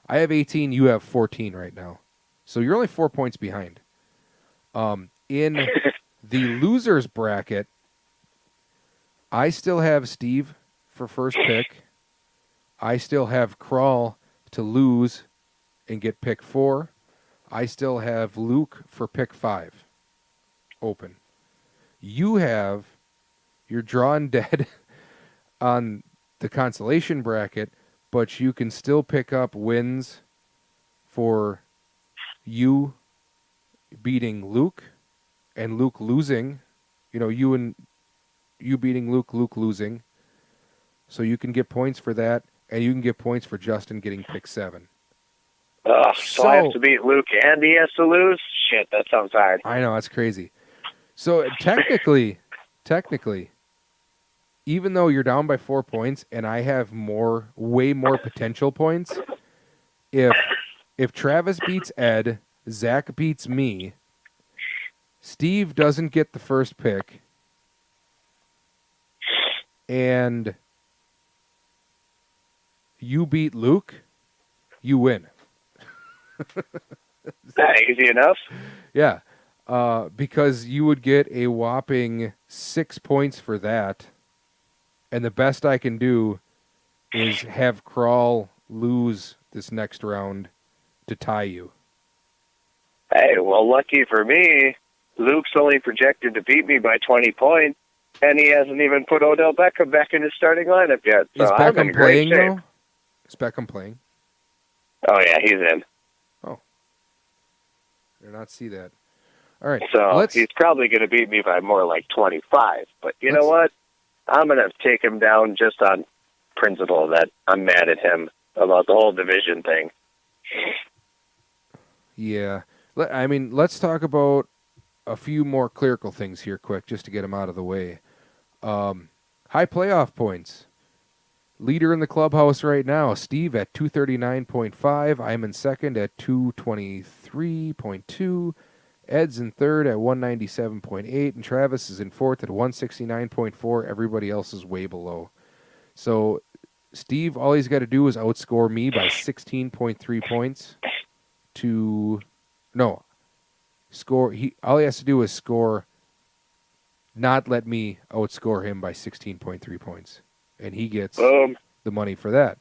I have 18. You have 14 right now. So you're only 4 points behind. In the losers bracket, I still have Steve for first pick. I still have Crawl to lose and get pick 4. I still have Luke for pick 5. Open. You're drawn dead on the consolation bracket, but you can still pick up wins for you beating Luke and Luke losing. You beating Luke losing. So you can get points for that, and you can get points for Justin getting pick 7. So I have to beat Luke and he has to lose? Shit, that sounds hard. I know, that's crazy. So technically, even though you're down by 4 points and I have way more potential points, if Travis beats Ed, Zach beats me, Steve doesn't get the first pick, and you beat Luke, you win. Easy enough? Yeah. Because you would get a whopping 6 points for that. And the best I can do is have Crawl lose this next round to tie you. Hey, well, lucky for me, Luke's only projected to beat me by 20 points, and he hasn't even put Odell Beckham back in his starting lineup yet. So Is I'm in Beckham great playing, shape. though? Is Beckham playing? Oh, yeah, he's in. Oh. I did not see that. All right. So he's probably going to beat me by more like 25. But you know what? I'm going to take him down just on principle that I'm mad at him about the whole division thing. Yeah. Let's talk about a few more clerical things here quick, just to get them out of the way. High playoff points. Leader in the clubhouse right now, Steve at 239.5. I'm in second at 223.2. Ed's in third at 197.8. And Travis is in fourth at 169.4. Everybody else is way below. So Steve, all he's got to do is outscore me by 16.3 points all he has to do is score, not let me outscore him by 16.3 points. And he gets Boom. the money for that.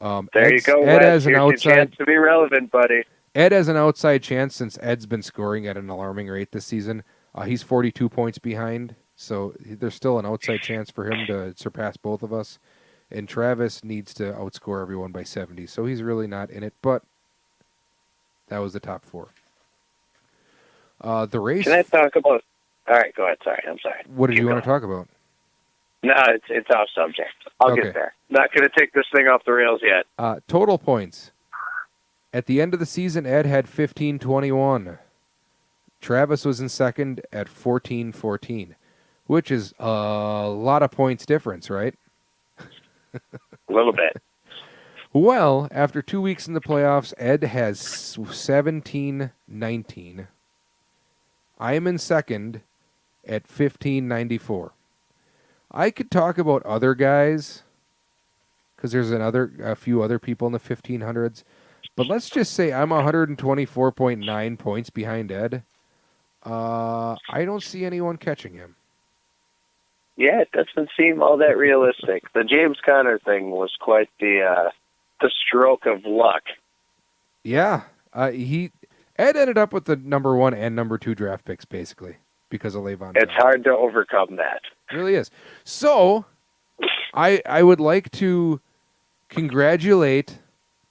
There you go, Ed Wes. has an Here's your outside chance to be relevant, buddy. Ed has an outside chance since Ed's been scoring at an alarming rate this season. He's 42 points behind, so there's still an outside chance for him to surpass both of us. And Travis needs to outscore everyone by 70, so he's really not in it. But that was the top four. The race. Can I talk about? All right, go ahead. Sorry, I'm sorry. What did you want to talk about? No, it's off subject. I'll Okay. get there. Not going to take this thing off the rails yet. Total points. At the end of the season, Ed had 1521. Travis was in second at 1414, which is a lot of points difference, right? A little bit. Well, after 2 weeks in the playoffs, Ed has 1719. I am in second at 1594. I could talk about other guys because there's a few other people in the 1500s, but let's just say I'm 124.9 points behind Ed. I don't see anyone catching him. Yeah, it doesn't seem all that realistic. The James Conner thing was quite the stroke of luck. Yeah, Ed ended up with the number 1 and number 2 draft picks basically because of Le'Veon Bell. It's hard to overcome that. It really is. So, I would like to congratulate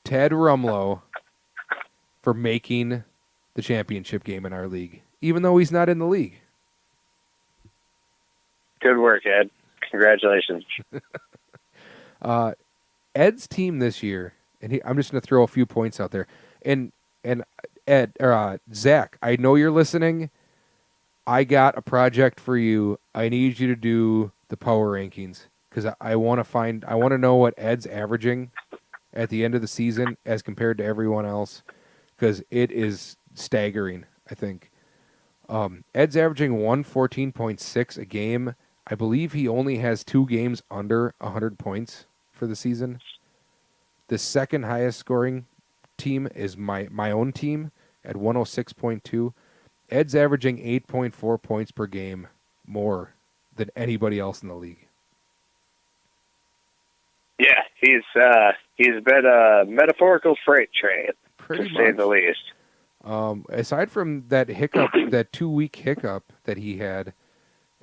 Ted Rumlow for making the championship game in our league, even though he's not in the league. Good work, Ed. Congratulations. Ed's team this year, and I'm just going to throw a few points out there. And Ed or Zach, I know you're listening. I got a project for you. I need you to do the power rankings because I want to know what Ed's averaging at the end of the season as compared to everyone else because it is staggering, I think. Ed's averaging 114.6 a game. I believe he only has 2 games under 100 points for the season. The second highest scoring team is my own team at 106.2. Ed's averaging 8.4 points per game more than anybody else in the league. Yeah, he's been a metaphorical freight train, pretty to say the least. Aside from that hiccup, that 2-week hiccup that he had,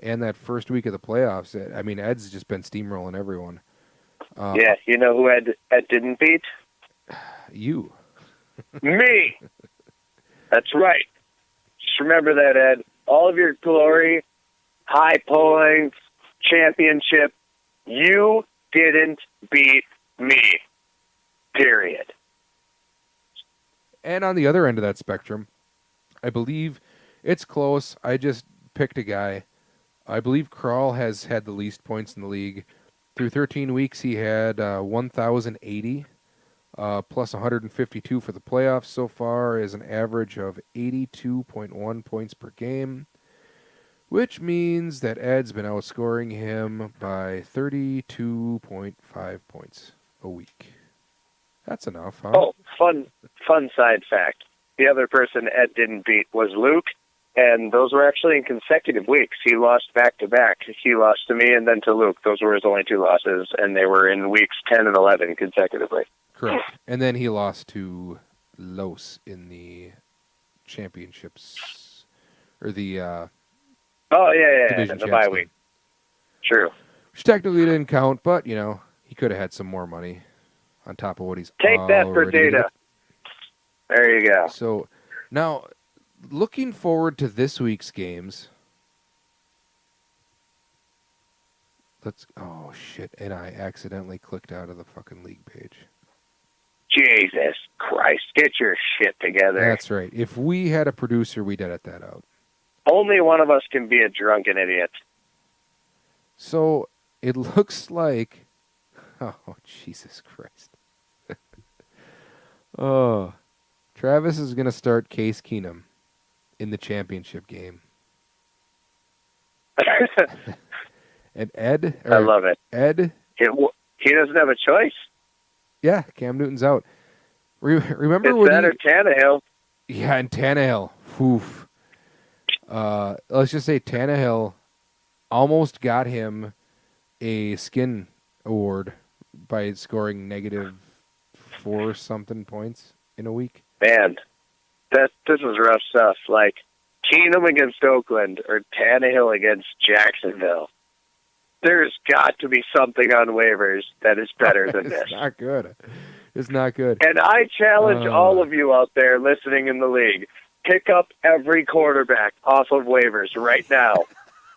and that first week of the playoffs, I mean, Ed's just been steamrolling everyone. Yeah, you know who Ed didn't beat? You. Me. That's right. Just remember that, Ed. All of your glory, high points, championship, you didn't beat me. Period. And on the other end of that spectrum, I believe it's close. I just picked a guy. I believe Kral has had the least points in the league. Through 13 weeks, he had 1,080, plus 152 for the playoffs so far, is an average of 82.1 points per game, which means that Ed's been outscoring him by 32.5 points a week. That's enough, huh? Oh, fun side fact. The other person Ed didn't beat was Luke, and those were actually in consecutive weeks. He lost back-to-back. He lost to me and then to Luke. Those were his only 2 losses, and they were in weeks 10 and 11 consecutively. Correct. And then he lost to Los in the championships, or the the bye week. True. Which technically didn't count, but, you know, he could have had some more money on top of what he's Take that for already data. There you go. So, now, looking forward to this week's games. Oh, shit. And I accidentally clicked out of the fucking league page. Jesus Christ, get your shit together. That's right. If we had a producer, we'd edit that out. Only one of us can be a drunken idiot. So it looks like, oh, Jesus Christ. Oh, Travis is going to start Case Keenum in the championship game. And Ed? I love it. Ed? He doesn't have a choice. Yeah, Cam Newton's out. Remember it's when that or Tannehill. Yeah, and Tannehill. Oof. Let's just say Tannehill almost got him a skin award by scoring -4-something points in a week. Man, this is rough stuff. Like Keenum against Oakland or Tannehill against Jacksonville. There's got to be something on waivers that is better than this. It's not good. It's not good. And I challenge all of you out there listening in the league, pick up every quarterback off of waivers right now.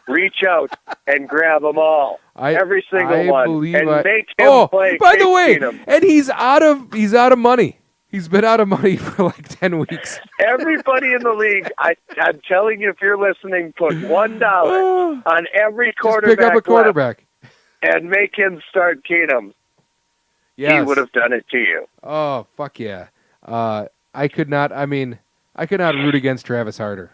Reach out and grab them all. Every single one. And make him play. By the way, Keenum. And he's out of money. He's been out of money for like 10 weeks. Everybody in the league, I'm telling you, if you're listening, put $1 on every quarterback. Just pick up a quarterback. And make him start Keenum. Yes. He would have done it to you. Oh, fuck yeah. I could not root against Travis harder.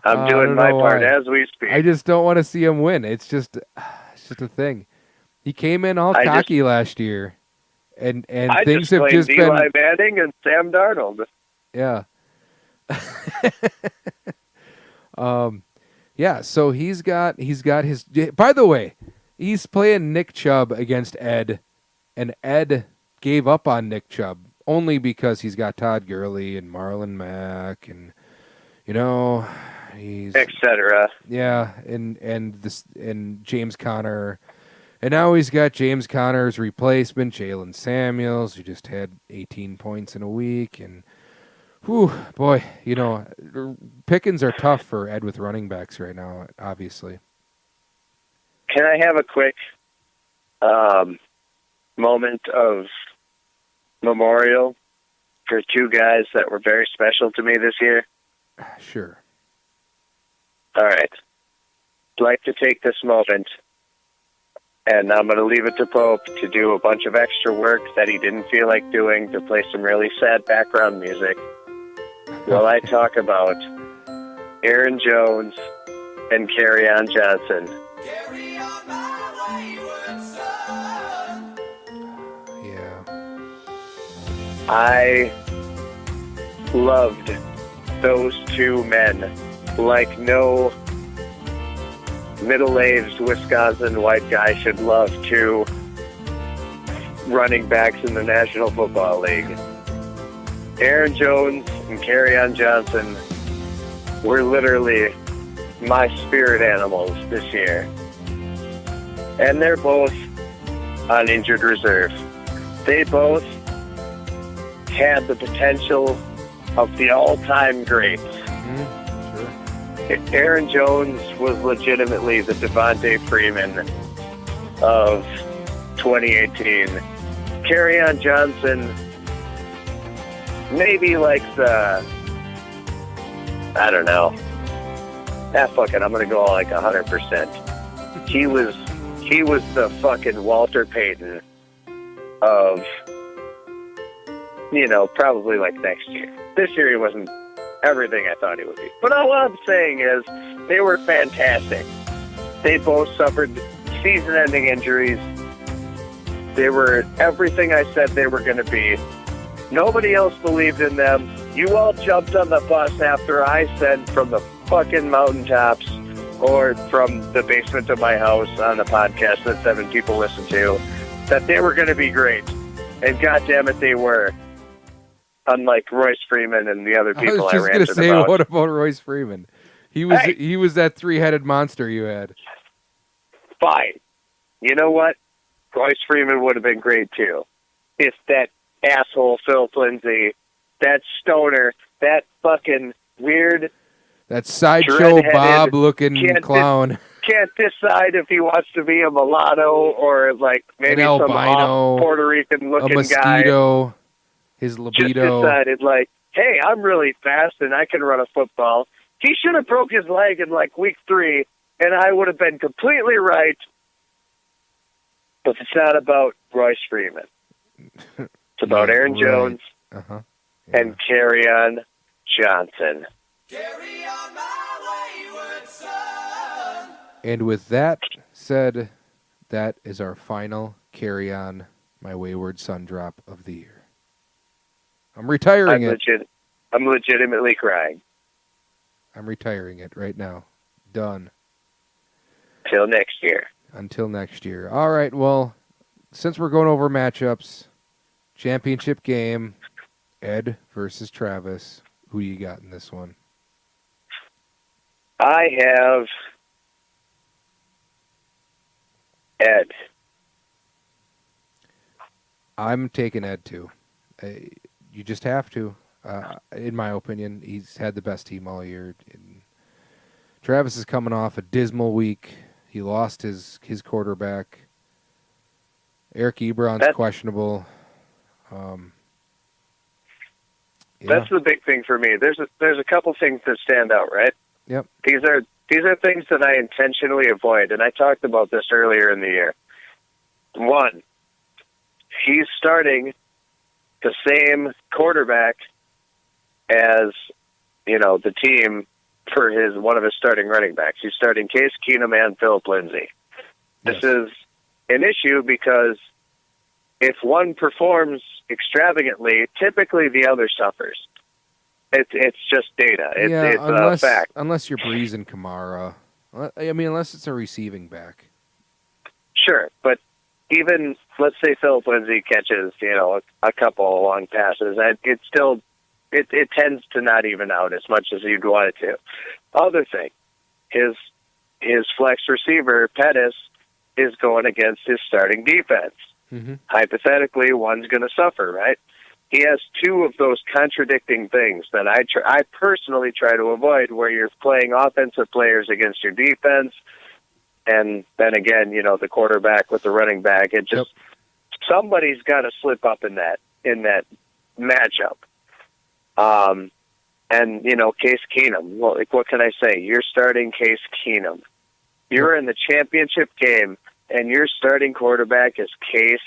I'm doing my part as we speak. I just don't want to see him win. It's just a thing. He came in all cocky last year, and things have just been Eli Manning and Sam Darnold. Yeah. Yeah. So he's got his. By the way, he's playing Nick Chubb against Ed, and Ed gave up on Nick Chubb only because he's got Todd Gurley and Marlon Mack, and he's etc. Yeah, and James Conner. And now he's got James Conner's replacement, Jalen Samuels, who just had 18 points in a week. And, boy, pickings are tough for Ed with running backs right now, obviously. Can I have a quick moment of memorial for two guys that were very special to me this year? Sure. All right. I'd like to take this moment. And I'm going to leave it to Pope to do a bunch of extra work that he didn't feel like doing, to play some really sad background music while I talk about Aaron Jones and Kerryon Johnson. Carry on my wayward son. Yeah. I loved those two men like no middle-aged Wisconsin white guy should love two running backs in the National Football League. Aaron Jones and Kerryon Johnson were literally my spirit animals this year. And they're both on injured reserve. They both had the potential of the all-time greats. Aaron Jones was legitimately the Devontae Freeman of 2018. Kerryon Johnson, maybe like the, I don't know. Fuck it, I'm going to go like 100%. He was the fucking Walter Payton of, probably like next year. This year he wasn't everything I thought he would be. But all I'm saying is they were fantastic. They both suffered season-ending injuries. They were everything I said they were going to be. Nobody else believed in them. You all jumped on the bus after I said from the fucking mountaintops or from the basement of my house on a podcast that 7 people listen to that they were going to be great. And goddammit, they were. Unlike Royce Freeman and the other people I ranted about. I was just going to say, what about Royce Freeman? He was that 3-headed monster you had. Fine. You know what? Royce Freeman would have been great too. If that asshole Phil Lindsay, that stoner, that fucking weird, that sideshow Bob-looking clown can't decide if he wants to be a mulatto or like maybe An some albino, Puerto Rican a looking guy. mosquito, his Just libido. decided like, hey, I'm really fast and I can run a football. He should have broke his leg in like week 3, and I would have been completely right. But it's not about Royce Freeman. It's about Yeah, Aaron right. Jones Yeah. and Kerryon Johnson. Carry on my wayward son. And with that said, that is our final Carry On My Wayward Son drop of the year. I'm retiring it. I'm legitimately crying. I'm retiring it right now. Done. Till next year. Until next year. All right, well, since we're going over matchups, championship game, Ed versus Travis. Who you got in this one? I have Ed. I'm taking Ed too. You just have to. In my opinion, he's had the best team all year. And Travis is coming off a dismal week. He lost his quarterback. Eric Ebron's questionable. That's the big thing for me. There's a couple things that stand out, right? Yep. These are things that I intentionally avoid, and I talked about this earlier in the year. One, he's starting the same quarterback as, the team for one of his starting running backs. He's starting Case Keenum and Philip Lindsay. This is an issue because if one performs extravagantly, typically the other suffers. It's just data. It's a fact. Unless you're Breeze and Kamara. I mean, unless it's a receiving back. Sure, but even, let's say Philip Lindsay catches, a couple of long passes, it tends to not even out as much as you'd want it to. Other thing, his flex receiver, Pettis, is going against his starting defense. Mm-hmm. Hypothetically, one's going to suffer, right? He has two of those contradicting things that I personally try to avoid, where you're playing offensive players against your defense, and then again, the quarterback with the running back. It just somebody's got to slip up in that matchup. And Case Keenum. Well, what can I say? You're starting Case Keenum. You're in the championship game, and your starting quarterback is Case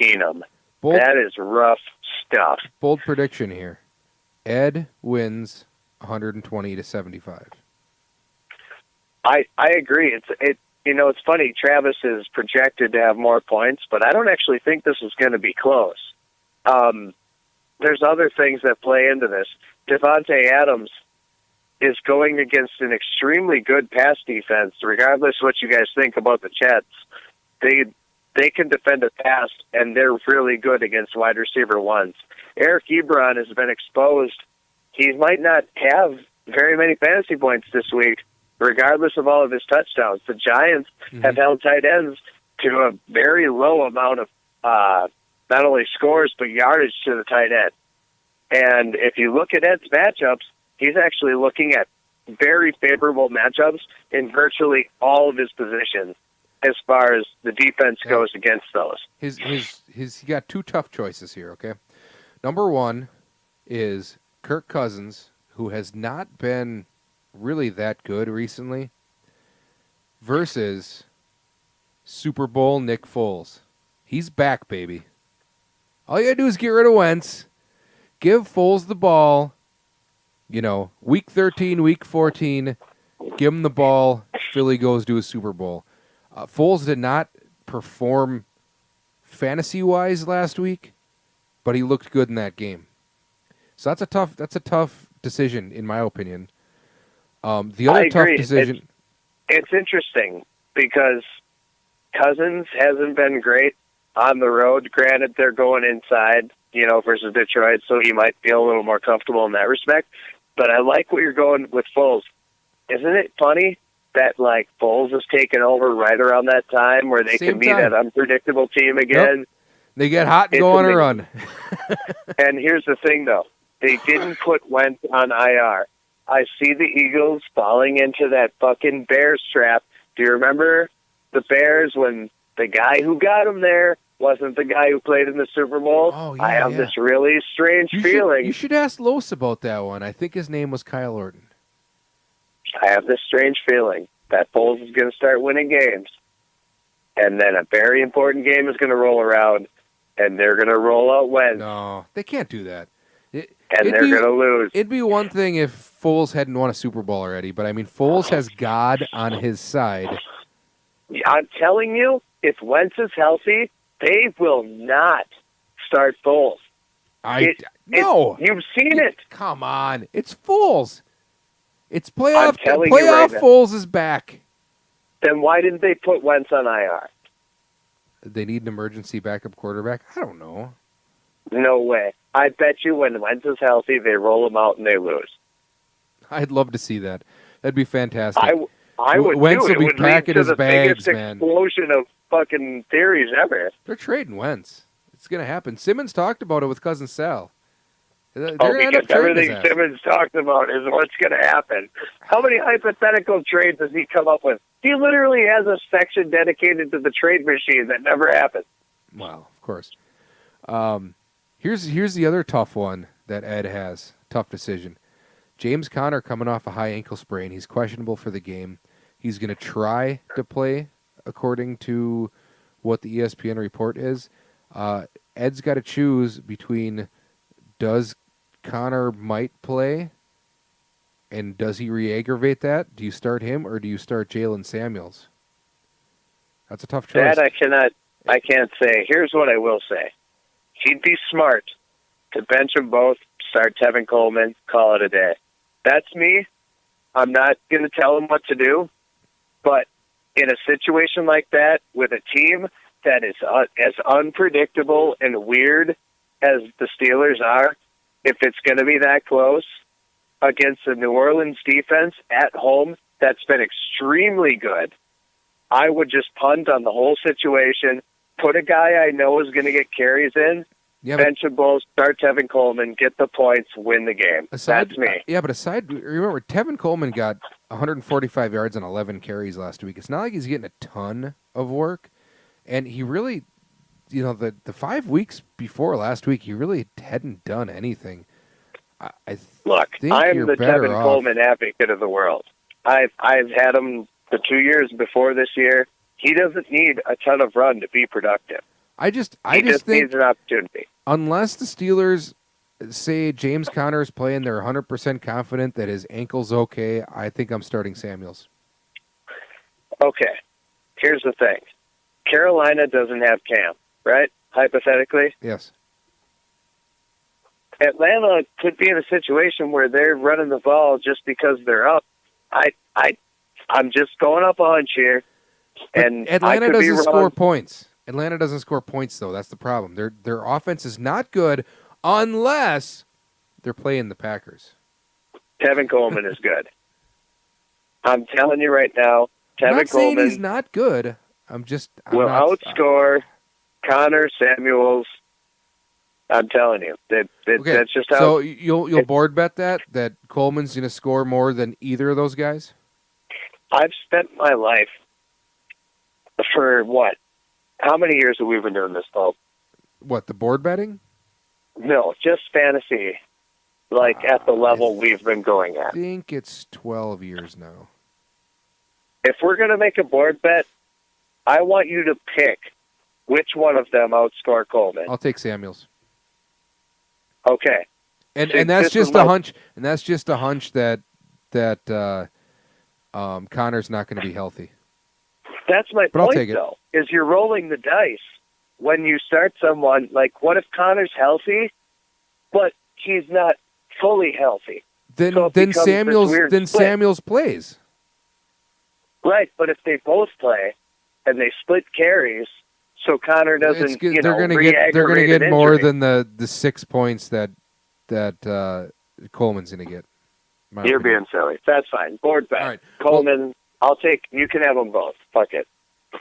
Keenum. That is rough stuff. Bold prediction here. Ed wins 120-75. I agree. It's funny. Travis is projected to have more points, but I don't actually think this is going to be close. There's other things that play into this. Devontae Adams is going against an extremely good pass defense, regardless of what you guys think about the Jets. They can defend a pass, and they're really good against wide receiver ones. Eric Ebron has been exposed. He might not have very many fantasy points this week, regardless of all of his touchdowns. The Giants have held tight ends to a very low amount of not only scores, but yardage to the tight end. And if you look at Ed's matchups, he's actually looking at very favorable matchups in virtually all of his positions as far as the defense goes against those. He got two tough choices here, okay? Number one is Kirk Cousins, who has not been really that good recently, versus Super Bowl Nick Foles. He's back, baby. All you gotta do is get rid of Wentz, give Foles the ball, week 13, week 14, give him the ball, Philly goes to a Super Bowl. Foles did not perform fantasy-wise last week, but he looked good in that game. So that's a tough decision, in my opinion. The other tough decision... It's interesting because Cousins hasn't been great on the road. Granted, they're going inside, versus Detroit, so he might feel a little more comfortable in that respect. But I like what you're going with Foles. Isn't it funny that, Foles is taking over right around that time where they can be that unpredictable team again? Yep. They get hot and go on a run. And here's the thing, though. They didn't put Wentz on IR. I see the Eagles falling into that fucking Bears trap Do you remember the Bears when the guy who got them there wasn't the guy who played in the Super Bowl? Oh, yeah, I have this really strange feeling. You should ask Los about that one. I think his name was Kyle Orton. I have this strange feeling that Foles is going to start winning games, and then a very important game is going to roll around, and they're going to roll out Wentz, No, they can't do that. and they're going to lose. It'd be one thing if Foles hadn't won a Super Bowl already, but I mean, Foles has God on his side. I'm telling you, if Wentz is healthy, they will not start Foles. No. You've seen it. Come on. It's Foles. It's playoff. I'm telling you Playoff right now. Foles is back. Then why didn't they put Wentz on IR? They need an emergency backup quarterback? I don't know. No way. I bet you when Wentz is healthy, they roll him out and they lose. I'd love to see that. That'd be fantastic. I would Wentz too. will be It would packing lead to his the bags, biggest man. explosion of fucking theories ever. They're trading Wentz. It's going to happen. Simmons talked about it with Cousin Sal. They're Oh, going to end up because trading his everything ass. Simmons talked about is what's going to happen. How many hypothetical trades does he come up with? He literally has a section dedicated to the trade machine that never happened. Well, of course. Here's the other tough one that Ed has. Tough decision. James Conner coming off a high ankle sprain. He's questionable for the game. He's going to try to play according to what the ESPN report is. Ed's got to choose between does Conner might play and does he re-aggravate that? Do you start him or do you start Jalen Samuels? That's a tough choice. That I can't say. Here's what I will say. He'd be smart to bench them both, start Tevin Coleman, call it a day. That's me. I'm not going to tell him what to do, but in a situation like that with a team that is as unpredictable and weird as the Steelers are, if it's going to be that close against the New Orleans defense at home that's been extremely good, I would just punt on the whole situation, put a guy I know is going to get carries in, bench them both, start Tevin Coleman, get the points, win the game. That's me. Yeah, but remember, Tevin Coleman got 145 yards and 11 carries last week. It's not like he's getting a ton of work, and he really, the 5 weeks before last week, he really hadn't done anything. I think I'm the Tevin off. Coleman advocate of the world. I've had him the 2 years before this year. He doesn't need a ton of run to be productive. I just think needs an opportunity. Unless the Steelers say James Conner is playing, they're 100% confident that his ankle's okay, I think I'm starting Samuels. Okay, here's the thing. Carolina doesn't have Cam, right? Hypothetically. Yes. Atlanta could be in a situation where they're running the ball just because they're up. I'm just going up a hunch here. And Atlanta doesn't score points. Atlanta doesn't score points, though. That's the problem. Their offense is not good unless they're playing the Packers. Tevin Coleman is good. I'm telling you right now, I'm not Tevin saying Coleman he's not good. I'm will outscore Connor Samuels. I'm telling you. That's just how. So you'll board bet that Coleman's going to score more than either of those guys? I've spent my life for what? How many years have we been doing this, Paul? What, the board betting? No, just fantasy, at the level we've been going at. I think it's 12 years now. If we're going to make a board bet, I want you to pick which one of them outscore Coleman. I'll take Samuels. Okay. And that's just a hunch. And that's just a hunch that Connor's not going to be healthy. That's my But I'll point, take it. though, is you're rolling the dice when you start someone. Like, what if Connor's healthy, but he's not fully healthy? Then So it becomes this Samuels weird then split. Samuels plays. Right, but if they both play and they split carries, so Connor doesn't, They're going to get more than the 6 points that Coleman's going to get. You're being silly. That's fine. Board bet. All right. Coleman, I'll take. You can have them both. Fuck it.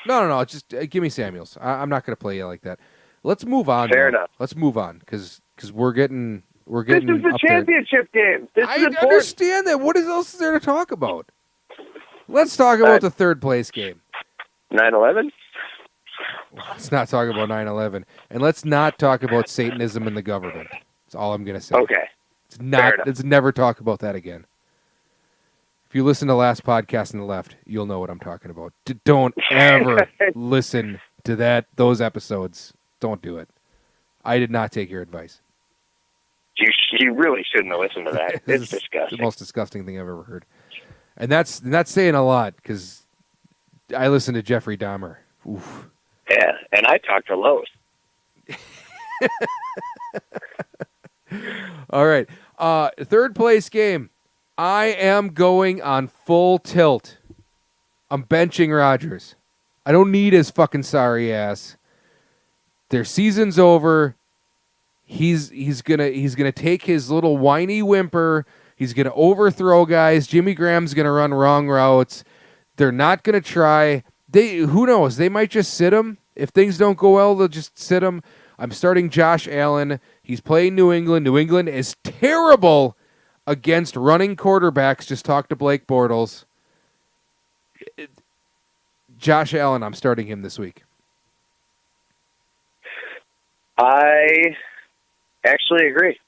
No. Just give me Samuels. I'm not going to play you like that. Let's move on. Fair enough. Let's move on because we're getting This is the up championship game. This is I important. understand that. What else is there to talk about? Let's talk about the third place game. 9/11? Let's not talk about 9/11. And let's not talk about Satanism in the government. That's all I'm going to say. Okay. Let's never talk about that again. If you listen to last podcast on the left, you'll know what I'm talking about. Don't ever listen to those episodes. Don't do it. I did not take your advice. You really shouldn't have listened to that. It's disgusting. The most disgusting thing I've ever heard. And that's saying a lot because I listen to Jeffrey Dahmer. Oof. Yeah, and I talked to Lois. All right. Third place game. I am going on full tilt. I'm benching Rodgers. I don't need his fucking sorry ass. Their season's over. He's gonna take his little whiny whimper. He's gonna overthrow guys. Jimmy Graham's gonna run wrong routes. They're not gonna try. Who knows? They might just sit him. If things don't go well, they'll just sit him. I'm starting Josh Allen. He's playing New England. New England is terrible against running quarterbacks. Just talk to Blake Bortles. Josh Allen, I'm starting him this week. I actually agree.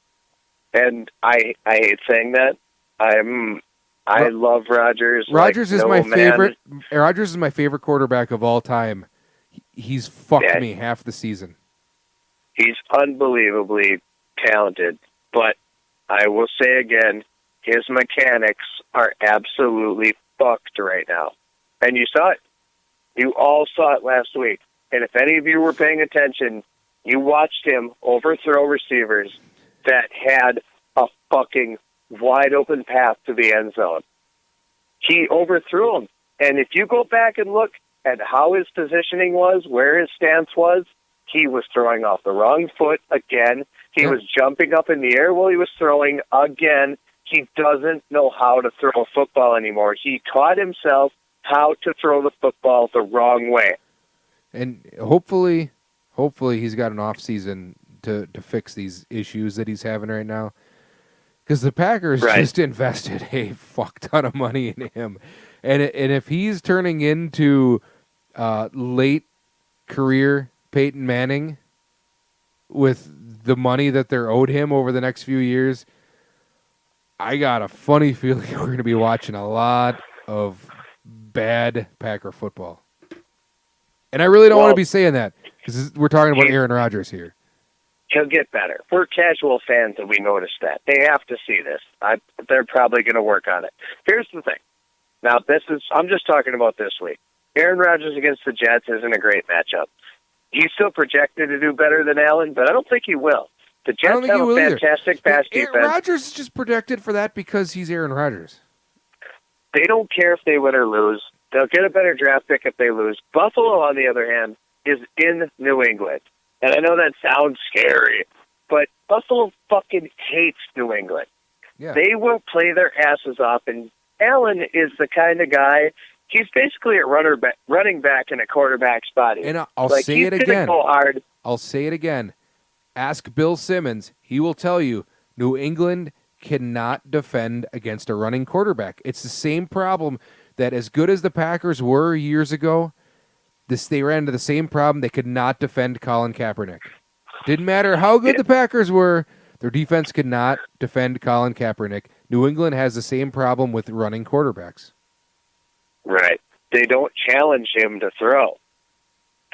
And I hate saying that. I love Rodgers. Rodgers like is no my man. favorite. Rodgers is my favorite quarterback of all time. He's fucked me half the season. He's unbelievably talented, but I will say again, his mechanics are absolutely fucked right now. And you saw it. You all saw it last week. And if any of you were paying attention, you watched him overthrow receivers that had a fucking wide open path to the end zone. He overthrew them. And if you go back and look at how his positioning was, where his stance was, he was throwing off the wrong foot again. He was jumping up in the air while he was throwing again. He doesn't know how to throw a football anymore. He taught himself how to throw the football the wrong way. And hopefully he's got an off season to fix these issues that he's having right now. Because the Packers just invested a fuck ton of money in him. And if he's turning into late career Peyton Manning with the money that they're owed him over the next few years, I got a funny feeling we're going to be watching a lot of bad Packer football. And I really don't want to be saying that because we're talking about Aaron Rodgers here. He'll get better. We're casual fans and we notice that. They have to see this. They're probably going to work on it. Here's the thing. Now, I'm just talking about this week. Aaron Rodgers against the Jets isn't a great matchup. He's still projected to do better than Allen, but I don't think he will. The Jets have a fantastic pass defense. Rodgers is just projected for that because he's Aaron Rodgers. They don't care if they win or lose. They'll get a better draft pick if they lose. Buffalo, on the other hand, is in New England. And I know that sounds scary, but Buffalo fucking hates New England. Yeah. They will play their asses off, and Allen is the kind of guy, he's basically a running back in a quarterback spot. And I'll say it again. Go hard. I'll say it again. Ask Bill Simmons. He will tell you New England cannot defend against a running quarterback. It's the same problem that as good as the Packers were years ago, they ran into the same problem. They could not defend Colin Kaepernick. Didn't matter how good the Packers were, their defense could not defend Colin Kaepernick. New England has the same problem with running quarterbacks. Right. They don't challenge him to throw.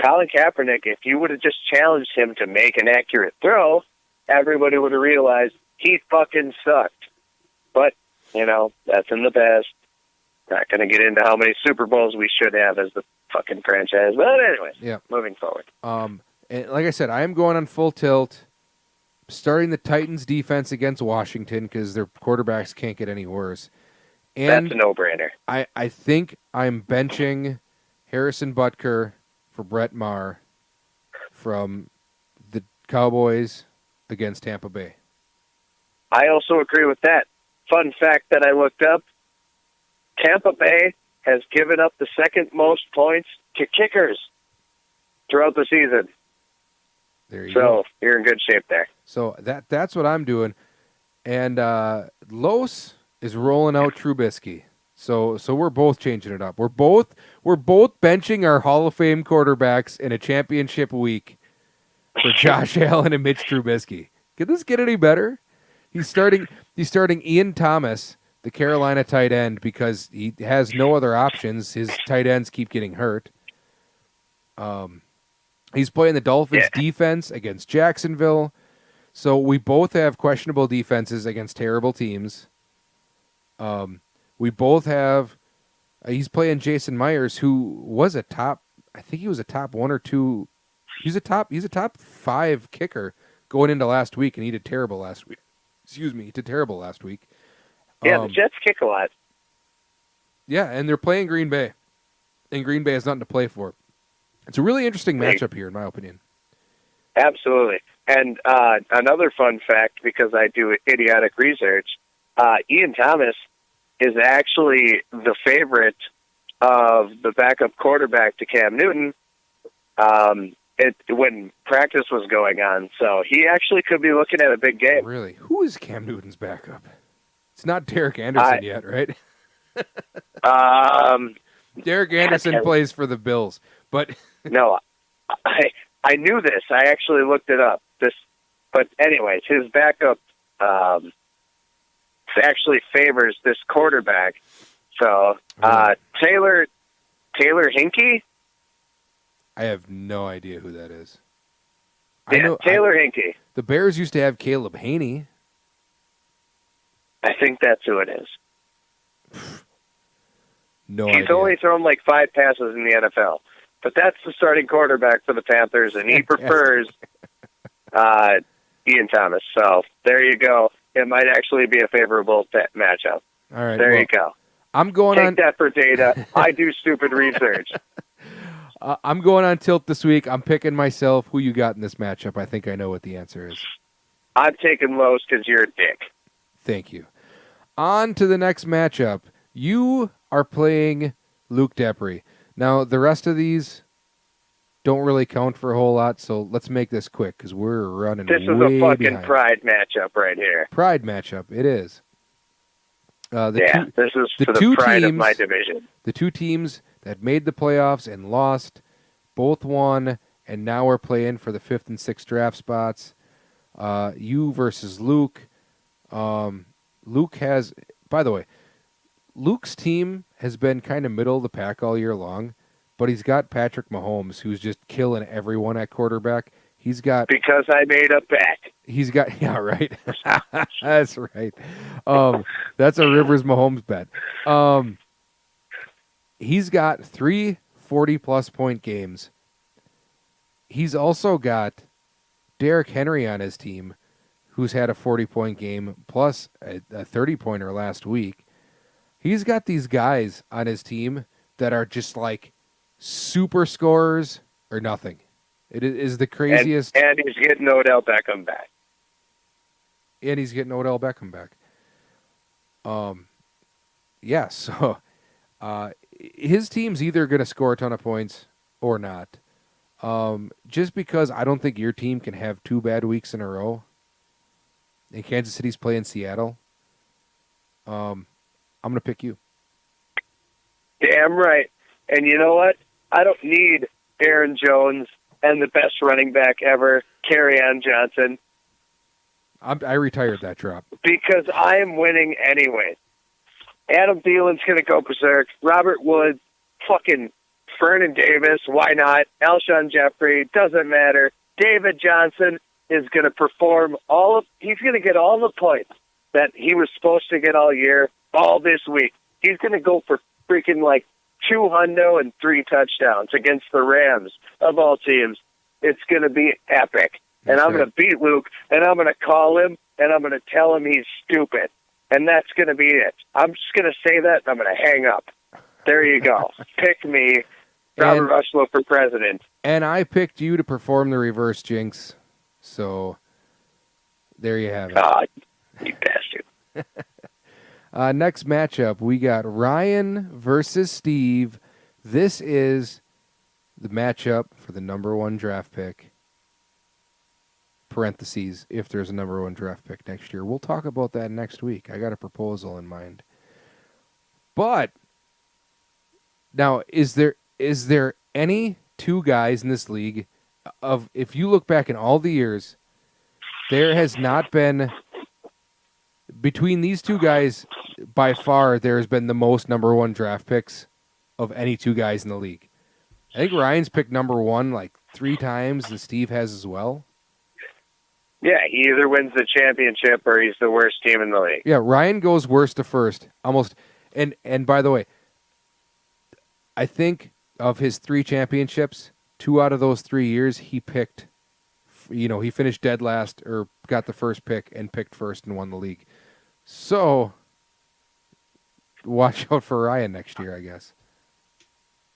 Colin Kaepernick, if you would have just challenged him to make an accurate throw, everybody would have realized he fucking sucked. But, that's in the past. Not going to get into how many Super Bowls we should have as the fucking franchise. But anyway, moving forward. And like I said, I am going on full tilt, starting the Titans defense against Washington because their quarterbacks can't get any worse. And that's a no-brainer. I think I'm benching Harrison Butker for Brett Maher from the Cowboys against Tampa Bay. I also agree with that. Fun fact that I looked up, Tampa Bay has given up the second most points to kickers throughout the season. There you go. So you're in good shape there. So that's what I'm doing. And Los is rolling out Trubisky. So we're both changing it up. We're both benching our Hall of Fame quarterbacks in a championship week for Josh Allen and Mitch Trubisky. Could this get any better? He's starting Ian Thomas, the Carolina tight end, because he has no other options. His tight ends keep getting hurt. He's playing the Dolphins defense against Jacksonville. So we both have questionable defenses against terrible teams. We both have. He's playing Jason Myers, who was a top. I think he was a top 1 or 2. He's a top 5 kicker going into last week, and he did terrible last week. Excuse me, he did terrible last week. Yeah, the Jets kick a lot. Yeah, and they're playing Green Bay, and Green Bay has nothing to play for. It's a really interesting matchup here, in my opinion. Absolutely. And another fun fact, because I do idiotic research, Ian Thomas is actually the favorite of the backup quarterback to Cam Newton when practice was going on. So he actually could be looking at a big game. Really? Who is Cam Newton's backup? It's not Derek Anderson yet, right? Derek Anderson plays for the Bills, but no, I knew this. I actually looked it up. But anyways, his backup actually favors this quarterback. So Taylor Hinkie. I have no idea who that is. Yeah, I know Taylor Hinkie. The Bears used to have Caleb Haney. I think that's who it is. No He's idea. only thrown like 5 passes in the NFL. But that's the starting quarterback for the Panthers, and he prefers Ian Thomas. So there you go. It might actually be a favorable matchup. All right. There you go. I'm going Take that for data. I do stupid research. I'm going on tilt this week. I'm picking myself. Who you got in this matchup? I think I know what the answer is. I'm taking Los because you're a dick. Thank you. On to the next matchup. You are playing Luke Depre. Now, the rest of these don't really count for a whole lot, so let's make this quick because we're running This is way a fucking behind. pride matchup right here. Pride matchup. It is. This is for the pride of my division. The two teams that made the playoffs and lost both won, and now we're playing for the 5th and 6th draft spots. You versus Luke. Luke has, by the way, Luke's team has been kind of middle of the pack all year long, but he's got Patrick Mahomes, who's just killing everyone at quarterback. He's got because I made a bet. He's got right. That's right. That's a Rivers Mahomes bet. He's got 3 40-plus point games. He's also got Derrick Henry on his team, who's had a 40-point game plus a 30-pointer last week. He's got these guys on his team that are just like super scorers or nothing. It is the craziest. And he's getting Odell Beckham back. Yeah, so his team's either going to score a ton of points or not. Just because I don't think your team can have 2 bad weeks in a row. And Kansas City's playing Seattle. I'm going to pick you. Damn right. And you know what? I don't need Aaron Jones and the best running back ever, Kerryon Johnson. I retired that drop. Because I am winning anyway. Adam Thielen's going to go berserk. Robert Woods, fucking Vernon Davis, why not? Alshon Jeffrey, doesn't matter. David Johnson is going to perform he's going to get all the points that he was supposed to get all year, all this week. He's going to go for freaking like 200 and 3 touchdowns against the Rams of all teams. It's going to be epic. And I'm going to beat Luke, and I'm going to call him, and I'm going to tell him he's stupid. And that's going to be it. I'm just going to say that, and I'm going to hang up. There you go. Pick me, Robert Rushlow for president. And I picked you to perform the reverse jinx. So there you have it. You bastard. Next matchup, we got Ryan versus Steve. This is the matchup for the number 1 draft pick. Parentheses, if there's a number 1 draft pick next year. We'll talk about that next week. I got a proposal in mind. But now, is there any two guys in this league of, if you look back in all the years, there has not been, between these two guys, by far there has been the most number one draft picks of any two guys in the league. I think Ryan's picked number one like 3 times, and Steve has as well. Yeah, he either wins the championship or he's the worst team in the league. Yeah, Ryan goes worst to first, almost. And by the way, I think of his 3 championships, 2 out of those 3 years he picked, he finished dead last or got the first pick and picked first and won the league. So watch out for Ryan next year, I guess.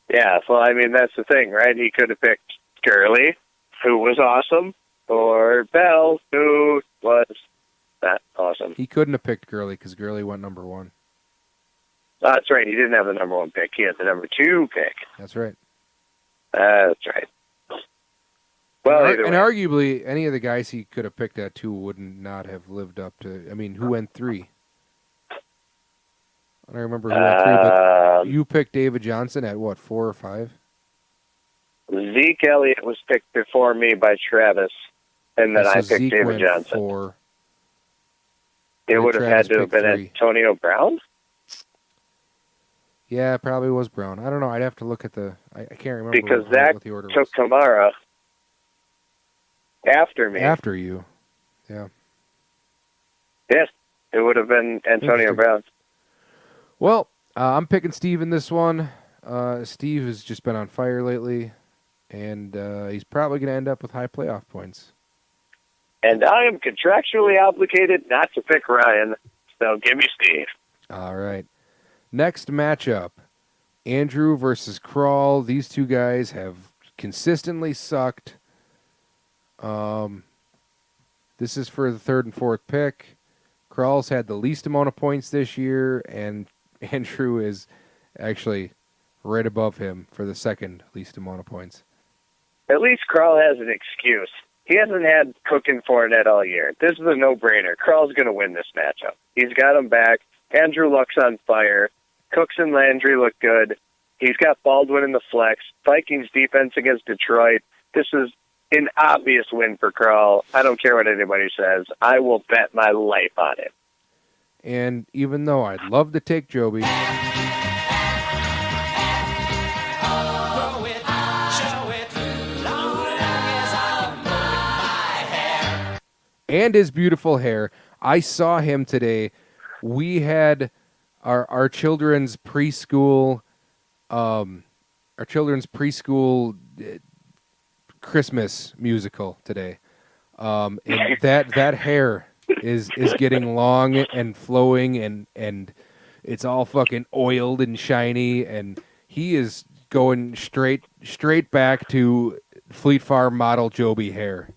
Yeah, well, I mean, that's the thing, right? He could have picked Gurley, who was awesome, or Bell, who was not awesome. He couldn't have picked Gurley because Gurley went number 1. That's right. He didn't have the number 1 pick. He had the number 2 pick. That's right. That's right. Well, either and way. arguably, any of the guys he could have picked at 2 wouldn't not have lived up to. I mean, who went 3? I don't remember who went 3, but you picked David Johnson at what, 4 or 5? Zeke Elliott was picked before me by Travis, and then So I picked Zeke David went Johnson. 4. It and would have Travis had to have picked been 3. Antonio Brown? Yeah, it probably was Brown. I don't know. I'd have to look at the. I can't remember Because what Zach the order took was. Kamara after me. After you. Yeah. Yes, it would have been Antonio Interesting. Brown. Well, I'm picking Steve in this one. Steve has just been on fire lately, and he's probably going to end up with high playoff points. And I am contractually obligated not to pick Ryan, so give me Steve. All right. Next matchup, Andrew versus Crawl. These two guys have consistently sucked. This is for the 3rd and 4th pick. Crawl's had the least amount of points this year, and Andrew is actually right above him for the 2nd least amount of points. At least Kral has an excuse. He hasn't had Cook and Fournette all year. This is a no-brainer. Kral's going to win this matchup. He's got him back. Andrew Luck's on fire. Cooks and Landry look good. He's got Baldwin in the flex. Vikings defense against Detroit. This is an obvious win for Kral. I don't care what anybody says. I will bet my life on it. And even though I'd love to take Joby, Throw it, show it, long as I can blow my hair. and his beautiful hair, I saw him today. We had our children's preschool, Christmas musical today, and that hair is getting long and flowing, and it's all fucking oiled and shiny, and he is going straight back to Fleet Farm model Joby hair.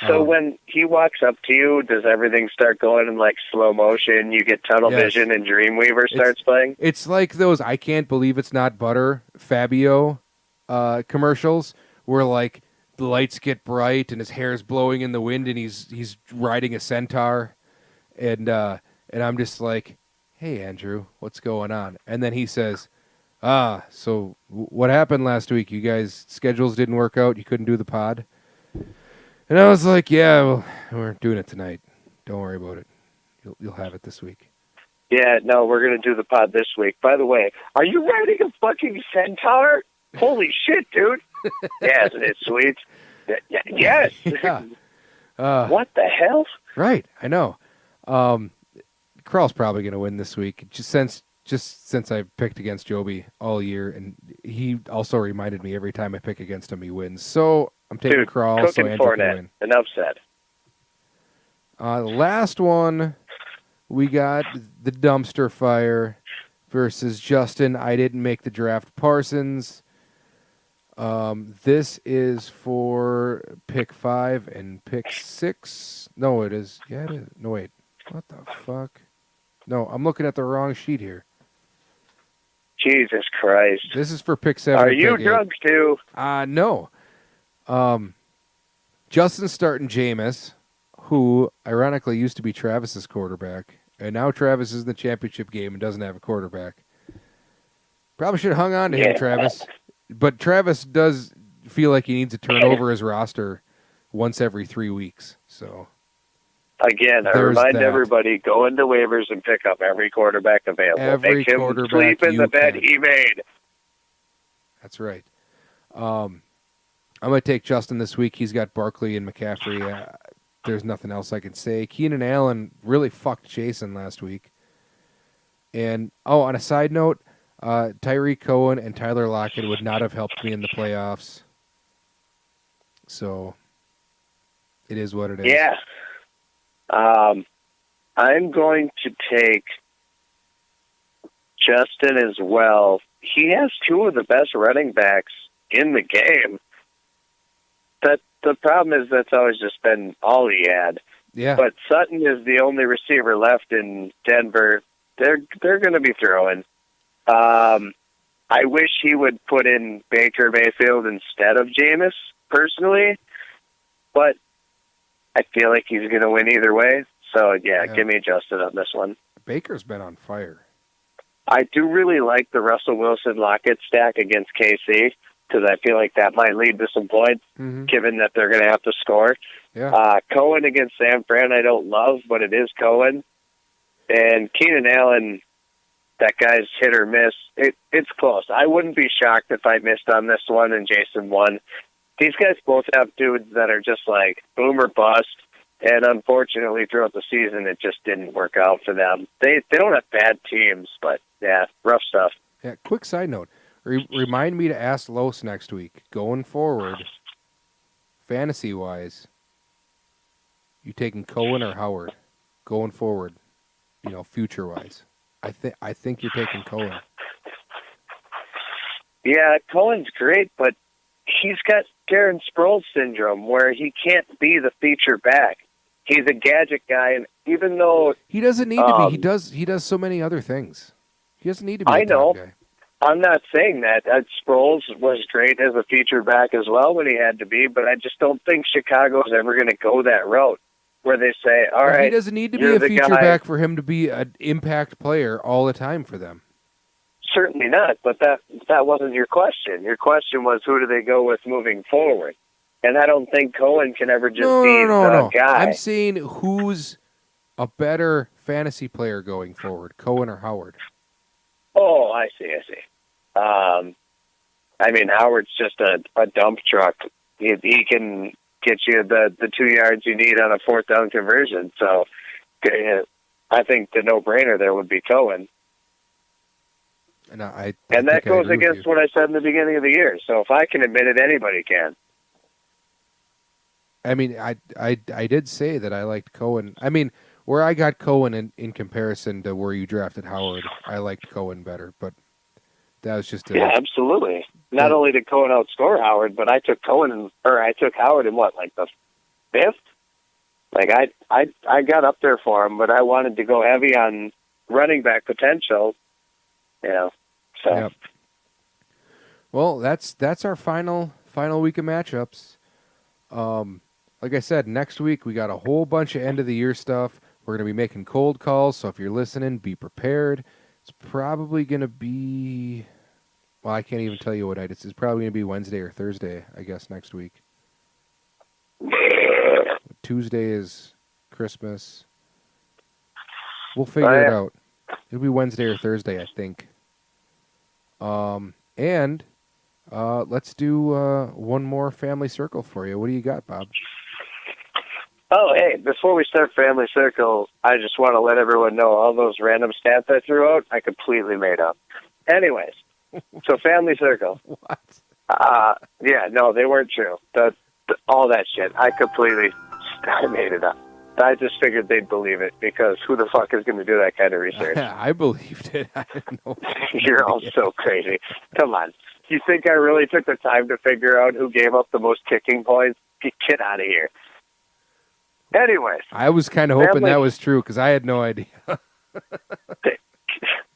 So when he walks up to you, does everything start going in like slow motion? You get tunnel Yes. vision and Dreamweaver starts playing? It's like those I Can't Believe It's Not Butter Fabio commercials where like the lights get bright and his hair's blowing in the wind and he's riding a centaur, and I'm just like, hey Andrew, what's going on? And then he says, so what happened last week? You guys schedules didn't work out, you couldn't do the pod? And I was like, yeah, well, we're doing it tonight. Don't worry about it. You'll have it this week. Yeah, no, we're going to do the pod this week. By the way, are you riding a fucking centaur? Holy shit, dude. Yeah, isn't it sweet? Yes. Yeah. What the hell? Right, I know. Carl's probably going to win this week, just since I picked against Joby all year, and he also reminded me every time I pick against him, he wins. So I'm taking Dude, Carl, Cook so and Andrew can Fournette. win. Enough said. The last one, we got the dumpster fire versus Justin. I didn't make the draft. Parsons. This is for pick 5 and pick 6. No, it is. Yeah, it is. No, wait. What the fuck? No, I'm looking at the wrong sheet here. Jesus Christ. This is for pick 7. Are and you pick 8. drunk too? No. Justin's starting Jameis, who ironically used to be Travis's quarterback, And now Travis is in the championship game and doesn't have a quarterback. Probably should have hung on to him, Travis. But Travis does feel like he needs to turn over his roster once every 3 weeks. So again, I there's remind that. everybody, go into waivers and pick up every quarterback available. Every Make him quarterback sleep in you the bed can. he made. That's right. I'm going to take Justin this week. He's got Barkley and McCaffrey. There's nothing else I can say. Keenan Allen really fucked Jason last week. And, on a side note, Tyreek Cohen and Tyler Lockett would not have helped me in the playoffs. So, it is what it is. Yeah. I'm going to take Justin as well. He has two of the best running backs in the game. The problem is that's always just been all he had. Yeah. But Sutton is the only receiver left in Denver. They're going to be throwing. I wish he would put in Baker Mayfield instead of Jameis, personally. But I feel like he's going to win either way. So, yeah, give me Justin on this one. Baker's been on fire. I do really like the Russell Wilson-Lockett stack against KC because I feel like that might lead to some points, given that they're going to have to score. Yeah. Cohen against San Fran I don't love, but it is Cohen. And Keenan Allen, that guy's hit or miss. It's close. I wouldn't be shocked if I missed on this one and Jason won. These guys both have dudes that are just like boom or bust. And unfortunately, throughout the season, it just didn't work out for them. They don't have bad teams, but yeah, rough stuff. Yeah. Quick side note: remind me to ask Los next week. Going forward, fantasy wise, you taking Cohen or Howard? Going forward, future wise, I think you're taking Cohen. Yeah, Cohen's great, but he's got Darren Sproles syndrome, where he can't be the feature back. He's a gadget guy, and even though he doesn't need to be, he does so many other things. He doesn't need to be. I a know. top guy. I'm not saying that. Sproles was great as a feature back as well when he had to be, but I just don't think Chicago's ever going to go that route where they say, all right, he doesn't need to be you're a the feature guy. back for him to be an impact player all the time for them. Certainly not, but that wasn't your question. Your question was, who do they go with moving forward? And I don't think Cohen can ever just be the guy. I'm saying who's a better fantasy player going forward, Cohen or Howard? Oh, I see. I mean, Howard's just a dump truck. He can get you the 2 yards you need on a fourth down conversion. So I think the no-brainer there would be Cohen. And I that goes against what I said in the beginning of the year. So if I can admit it, anybody can. I mean, I did say that I liked Cohen. I mean, where I got Cohen in comparison to where you drafted Howard, I liked Cohen better. But that was just absolutely. Not only did Cohen outscore Howard, but I took Howard in what, like the fifth? Like I got up there for him, but I wanted to go heavy on running back potential. So. Yep. Well, that's our final week of matchups. Like I said, next week we got a whole bunch of end of the year stuff. We're going to be making cold calls, so if you're listening, be prepared. It's probably going to be, well, I can't even tell you what night it's probably going to be Wednesday or Thursday, I guess, next week. Tuesday is Christmas. We'll figure it out. It'll be Wednesday or Thursday, I think. And let's do one more family circle for you. What do you got, Bob? Oh, hey, before we start Family Circle, I just want to let everyone know all those random stats I threw out, I completely made up. Anyways, so Family Circle. What? Yeah, no, they weren't true. All that shit, I made it up. I just figured they'd believe it, because who the fuck is going to do that kind of research? I believed it. I didn't know. You're all so crazy. Come on. You think I really took the time to figure out who gave up the most kicking points? Get out of here. Anyways. I was kind of hoping that was true, because I had no idea.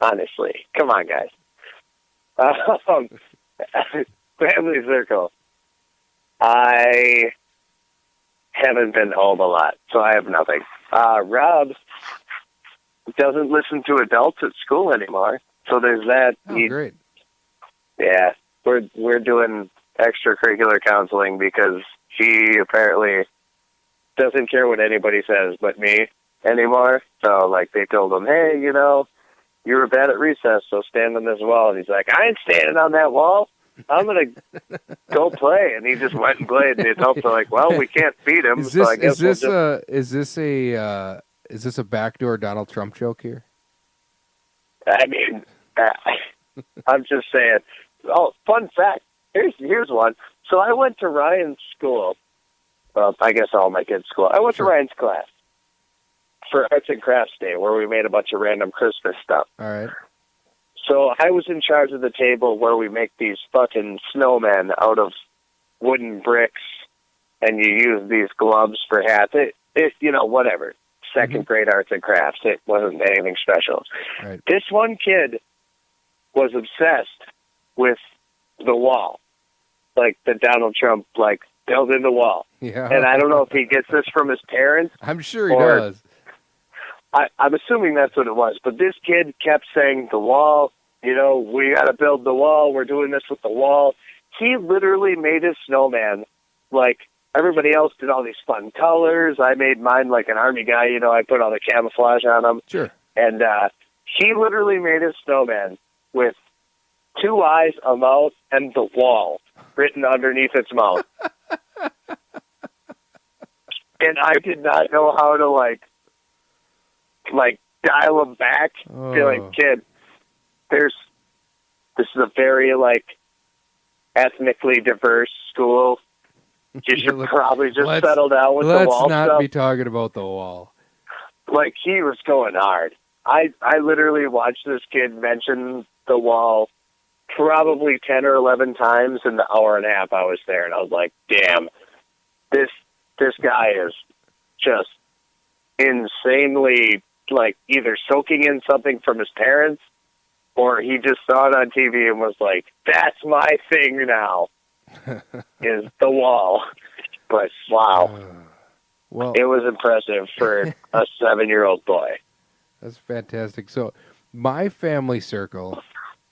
Honestly. Come on, guys. Family Circle. I haven't been home a lot, so I have nothing. Rob doesn't listen to adults at school anymore. So there's that. Oh, great. Yeah, we're doing extracurricular counseling because he apparently doesn't care what anybody says but me anymore. So, like, they told him, hey, you know, you were bad at recess, so stand on this wall. And he's like, I ain't standing on that wall. I'm going to go play. And he just went and played. And the adults are like, well, we can't beat him. So I guess is this a backdoor Donald Trump joke here? I mean, I'm just saying. Oh, fun fact. Here's one. So I went to Ryan's school. Well, I guess all my kids' school. I went to Ryan's class for Arts and Crafts Day, where we made a bunch of random Christmas stuff. All right. So I was in charge of the table where we make these fucking snowmen out of wooden bricks, and you use these gloves for hats. It you know, whatever. Second grade arts and crafts. It wasn't anything special. Right. This one kid was obsessed with the wall, like the Donald Trump, like, building the wall. Yeah. And I don't know if he gets this from his parents. I'm sure he does. I'm assuming that's what it was. But this kid kept saying, the wall, you know, we got to build the wall. We're doing this with the wall. He literally made his snowman like everybody else did all these fun colors. I made mine like an army guy. You know, I put all the camouflage on him. Sure. And he literally made his snowman with 2 eyes, a mouth, and the wall written underneath its mouth. And I did not know how to, like dial him back. Be like, kid, this is a very, like, ethnically diverse school. You should probably just settle down with the wall Let's not stuff. be talking about the wall. Like, he was going hard. I literally watched this kid mention the wall probably 10 or 11 times in the hour and a half I was there, and I was like, damn, this guy is just insanely, like, either soaking in something from his parents, or he just saw it on TV and was like, that's my thing now, is the wall. But, wow. Well, it was impressive for a 7-year-old boy. That's fantastic. So my family circle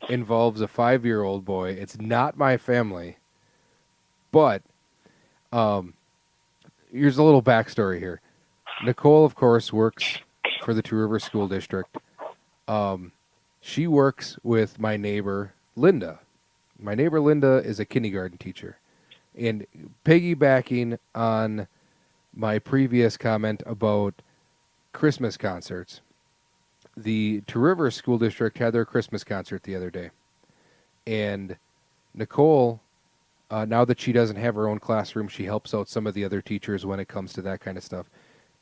involves a 5-year-old boy. It's not my family, but here's a little backstory here. Nicole, of course, works for the Two Rivers School District. She works with my neighbor, Linda. My neighbor, Linda, is a kindergarten teacher. And piggybacking on my previous comment about Christmas concerts, the Two Rivers School District had their Christmas concert the other day. And Nicole, now that she doesn't have her own classroom, she helps out some of the other teachers when it comes to that kind of stuff.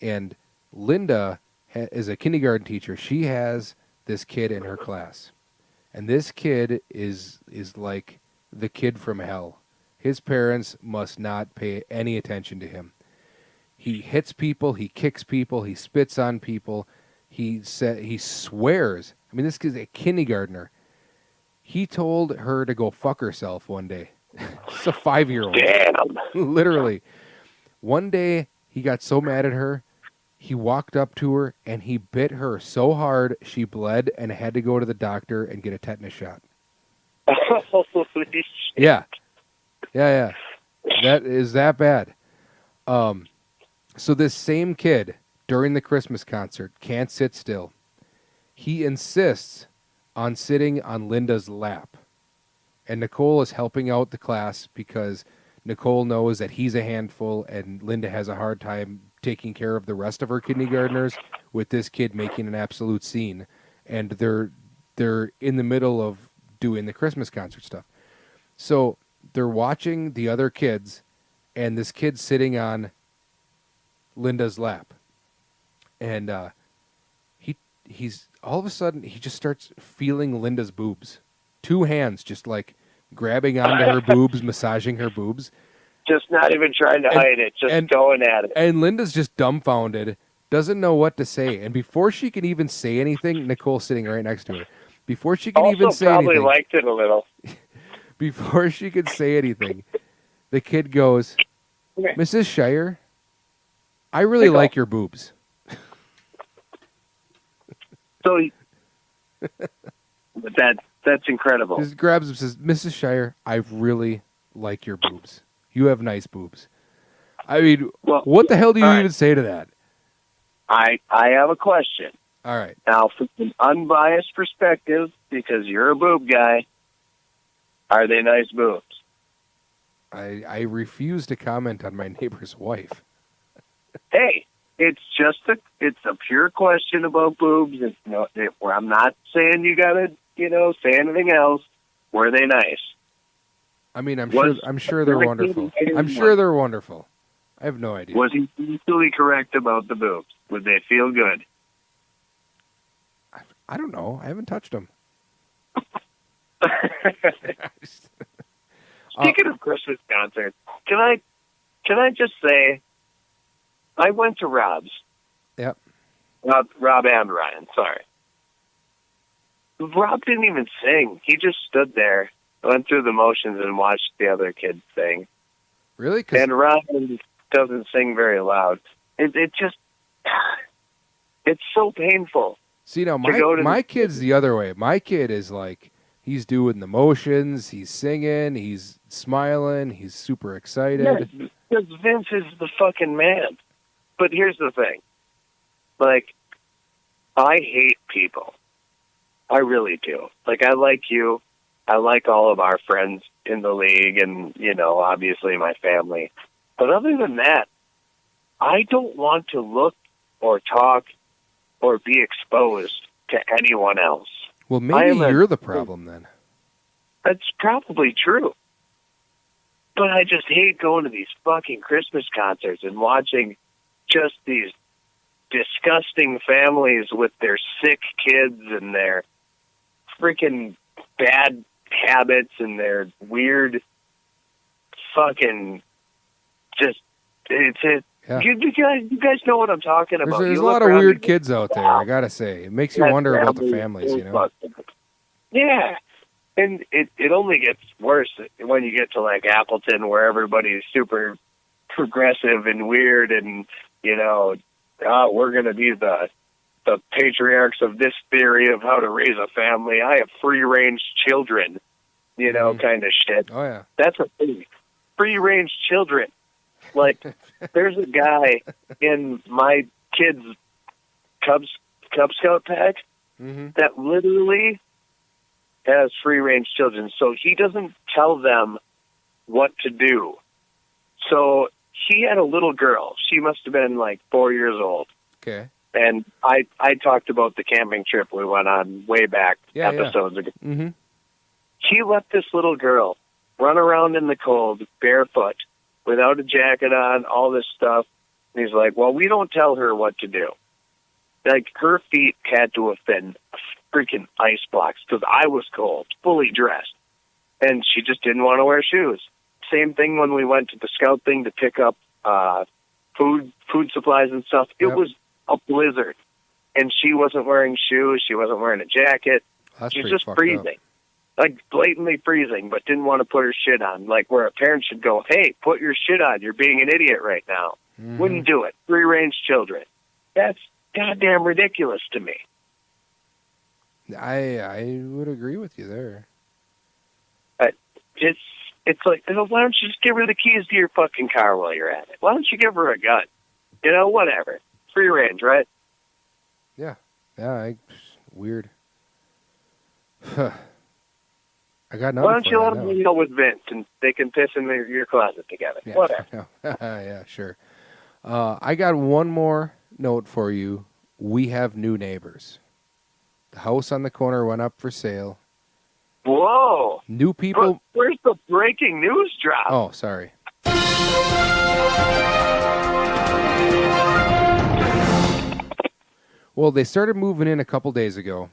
And Linda is a kindergarten teacher. She has this kid in her class. And this kid is like the kid from hell. His parents must not pay any attention to him. He hits people, he kicks people, he spits on people. He swears. I mean, this kid's a kindergartner. He told her to go fuck herself one day. It's a 5-year-old. Damn. Literally. One day, he got so mad at her, he walked up to her, and he bit her so hard, she bled and had to go to the doctor and get a tetanus shot. Holy shit. Yeah. Yeah. That is that bad. So this same kid, during the Christmas concert, can't sit still. He insists on sitting on Linda's lap. And Nicole is helping out the class because Nicole knows that he's a handful and Linda has a hard time taking care of the rest of her kindergartners with this kid making an absolute scene. And they're in the middle of doing the Christmas concert stuff. So they're watching the other kids, and this kid's sitting on Linda's lap. And he's all of a sudden, he just starts feeling Linda's boobs. 2 hands just like grabbing onto her boobs, massaging her boobs. Just not even trying to hide it, just going at it. And Linda's just dumbfounded, doesn't know what to say. And before she can even say anything, Nicole's sitting right next to her. Before she can even say probably anything, liked it a little. before she could say anything, the kid goes, Mrs. Shire, I really like your boobs. So that's incredible. Just grabs him and says, Mrs. Shire, I really like your boobs. You have nice boobs. I mean, Well, what the hell do you all right. even say to that? I have a question. All right. Now, from an unbiased perspective, because you're a boob guy, are they nice boobs? I refuse to comment on my neighbor's wife. Hey, it's a pure question about boobs. It's I'm not saying you gotta, say anything else. Were they nice? I mean, I'm sure they're wonderful. I'm sure they're wonderful. I have no idea. Was he absolutely correct about the boobs? Would they feel good? I don't know. I haven't touched them. Speaking of Christmas concerts, can I just say, I went to Rob's. Yep. Rob and Ryan, sorry. Rob didn't even sing. He just stood there, went through the motions, and watched the other kids sing. Really? And Ryan doesn't sing very loud. It just, it's so painful. See, now my kid's the other way. My kid is like, he's doing the motions, he's singing, he's smiling, he's super excited. Yeah, because Vince is the fucking man. But here's the thing. Like, I hate people. I really do. Like, I like you. I like all of our friends in the league and, obviously my family. But other than that, I don't want to look or talk or be exposed to anyone else. Well, maybe you're the problem then. That's probably true. But I just hate going to these fucking Christmas concerts and watching just these disgusting families with their sick kids and their freaking bad habits and their weird fucking Yeah. You guys know what I'm talking about. There's a lot of weird kids out there, I gotta say. It makes you wonder about the families, Yeah. And it only gets worse when you get to like Appleton, where everybody's super progressive and weird and, we're going to be the patriarchs of this theory of how to raise a family. I have free-range children, kind of shit. Oh, yeah. That's a thing. Free-range children. Like, there's a guy in my kid's Cub Scout pack that literally has free-range children. So he doesn't tell them what to do. So he had a little girl. She must have been like 4 years old. Okay. And I talked about the camping trip we went on way back episodes ago. Mm-hmm. He let this little girl run around in the cold, barefoot, without a jacket on, all this stuff. And he's like, well, we don't tell her what to do. Like, her feet had to have been freaking ice blocks because I was cold, fully dressed. And she just didn't want to wear shoes. Same thing when we went to the scout thing to pick up food supplies and stuff. It was a blizzard. And she wasn't wearing shoes. She wasn't wearing a jacket. She's just freezing. Like, blatantly freezing, but didn't want to put her shit on. Like, where a parent should go, hey, put your shit on. You're being an idiot right now. Wouldn't do it. Free-range children. That's goddamn ridiculous to me. I would agree with you there. It's like, why don't you just give her the keys to your fucking car while you're at it? Why don't you give her a gun? Whatever. Free range, right? Yeah. Yeah, weird. I got nothing. Why don't you let them hang out with Vince and they can piss in your closet together? Yeah, Whatever. Yeah, sure. I got one more note for you. We have new neighbors. The house on the corner went up for sale. Whoa. New people. Where's the breaking news drop? Oh, sorry. Well, they started moving in a couple days ago,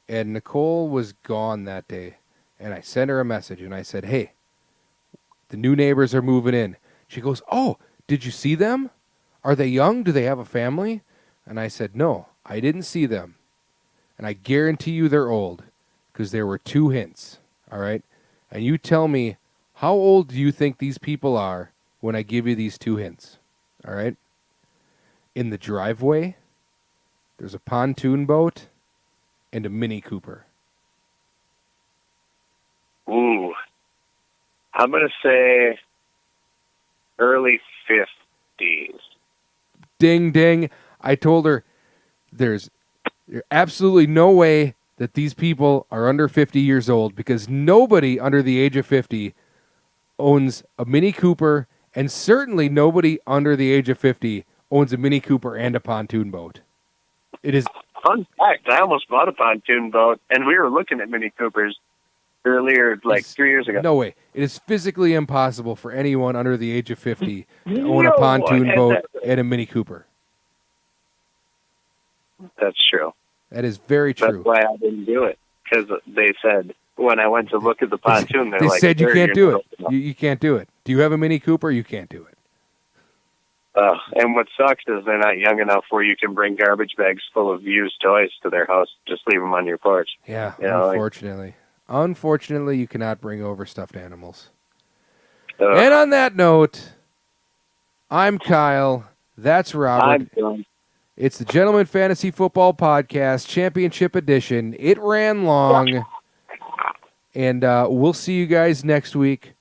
and Nicole was gone that day. And I sent her a message, and I said, hey, the new neighbors are moving in. She goes, oh, did you see them? Are they young? Do they have a family? And I said, no, I didn't see them. And I guarantee you they're old, because there were 2 hints, all right? And you tell me, how old do you think these people are when I give you these 2 hints, all right? In the driveway, there's a pontoon boat, and a Mini Cooper? Ooh. I'm going to say early 50s. Ding, ding. I told her there's absolutely no way that these people are under 50 years old because nobody under the age of 50 owns a Mini Cooper, and certainly nobody under the age of 50 owns a Mini Cooper and a pontoon boat. It is Fun fact, I almost bought a pontoon boat, and we were looking at Mini Coopers earlier, like 3 years ago. no way. It is physically impossible for anyone under the age of 50 to own a No pontoon one. boat and a Mini Cooper. That's true. That is very That's true. why I didn't do it, because they said when I went to look at the pontoon, they're They like, said you "Sir, can't you're do not it. old enough." You can't do it. Do you have a Mini Cooper? You can't do it. And what sucks is they're not young enough where you can bring garbage bags full of used toys to their house. Just leave them on your porch. Yeah, You know, unfortunately. Unfortunately, you cannot bring over stuffed animals. Ugh. And on that note, I'm Kyle. That's Robert. I'm done. It's the Gentleman Fantasy Football Podcast, Championship Edition. It ran long. And we'll see you guys next week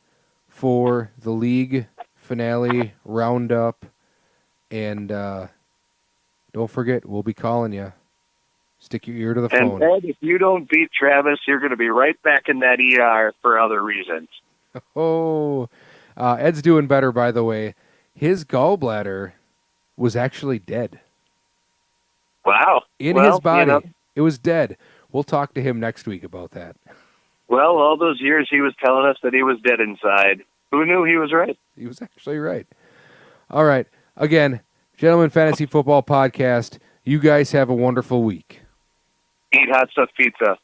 for the league finale roundup. And don't forget, we'll be calling you. Stick your ear to the phone. And Ed, if you don't beat Travis, you're going to be right back in that ER for other reasons. Oh, Ed's doing better, by the way. His gallbladder was actually dead. Wow. In Well, his body. you know, It was dead. We'll talk to him next week about that. well, all those years he was telling us that he was dead inside. Who knew he was right? He was actually right. All right. Again, Gentleman Fantasy Football Podcast. You guys have a wonderful week. Eat hot stuff pizza.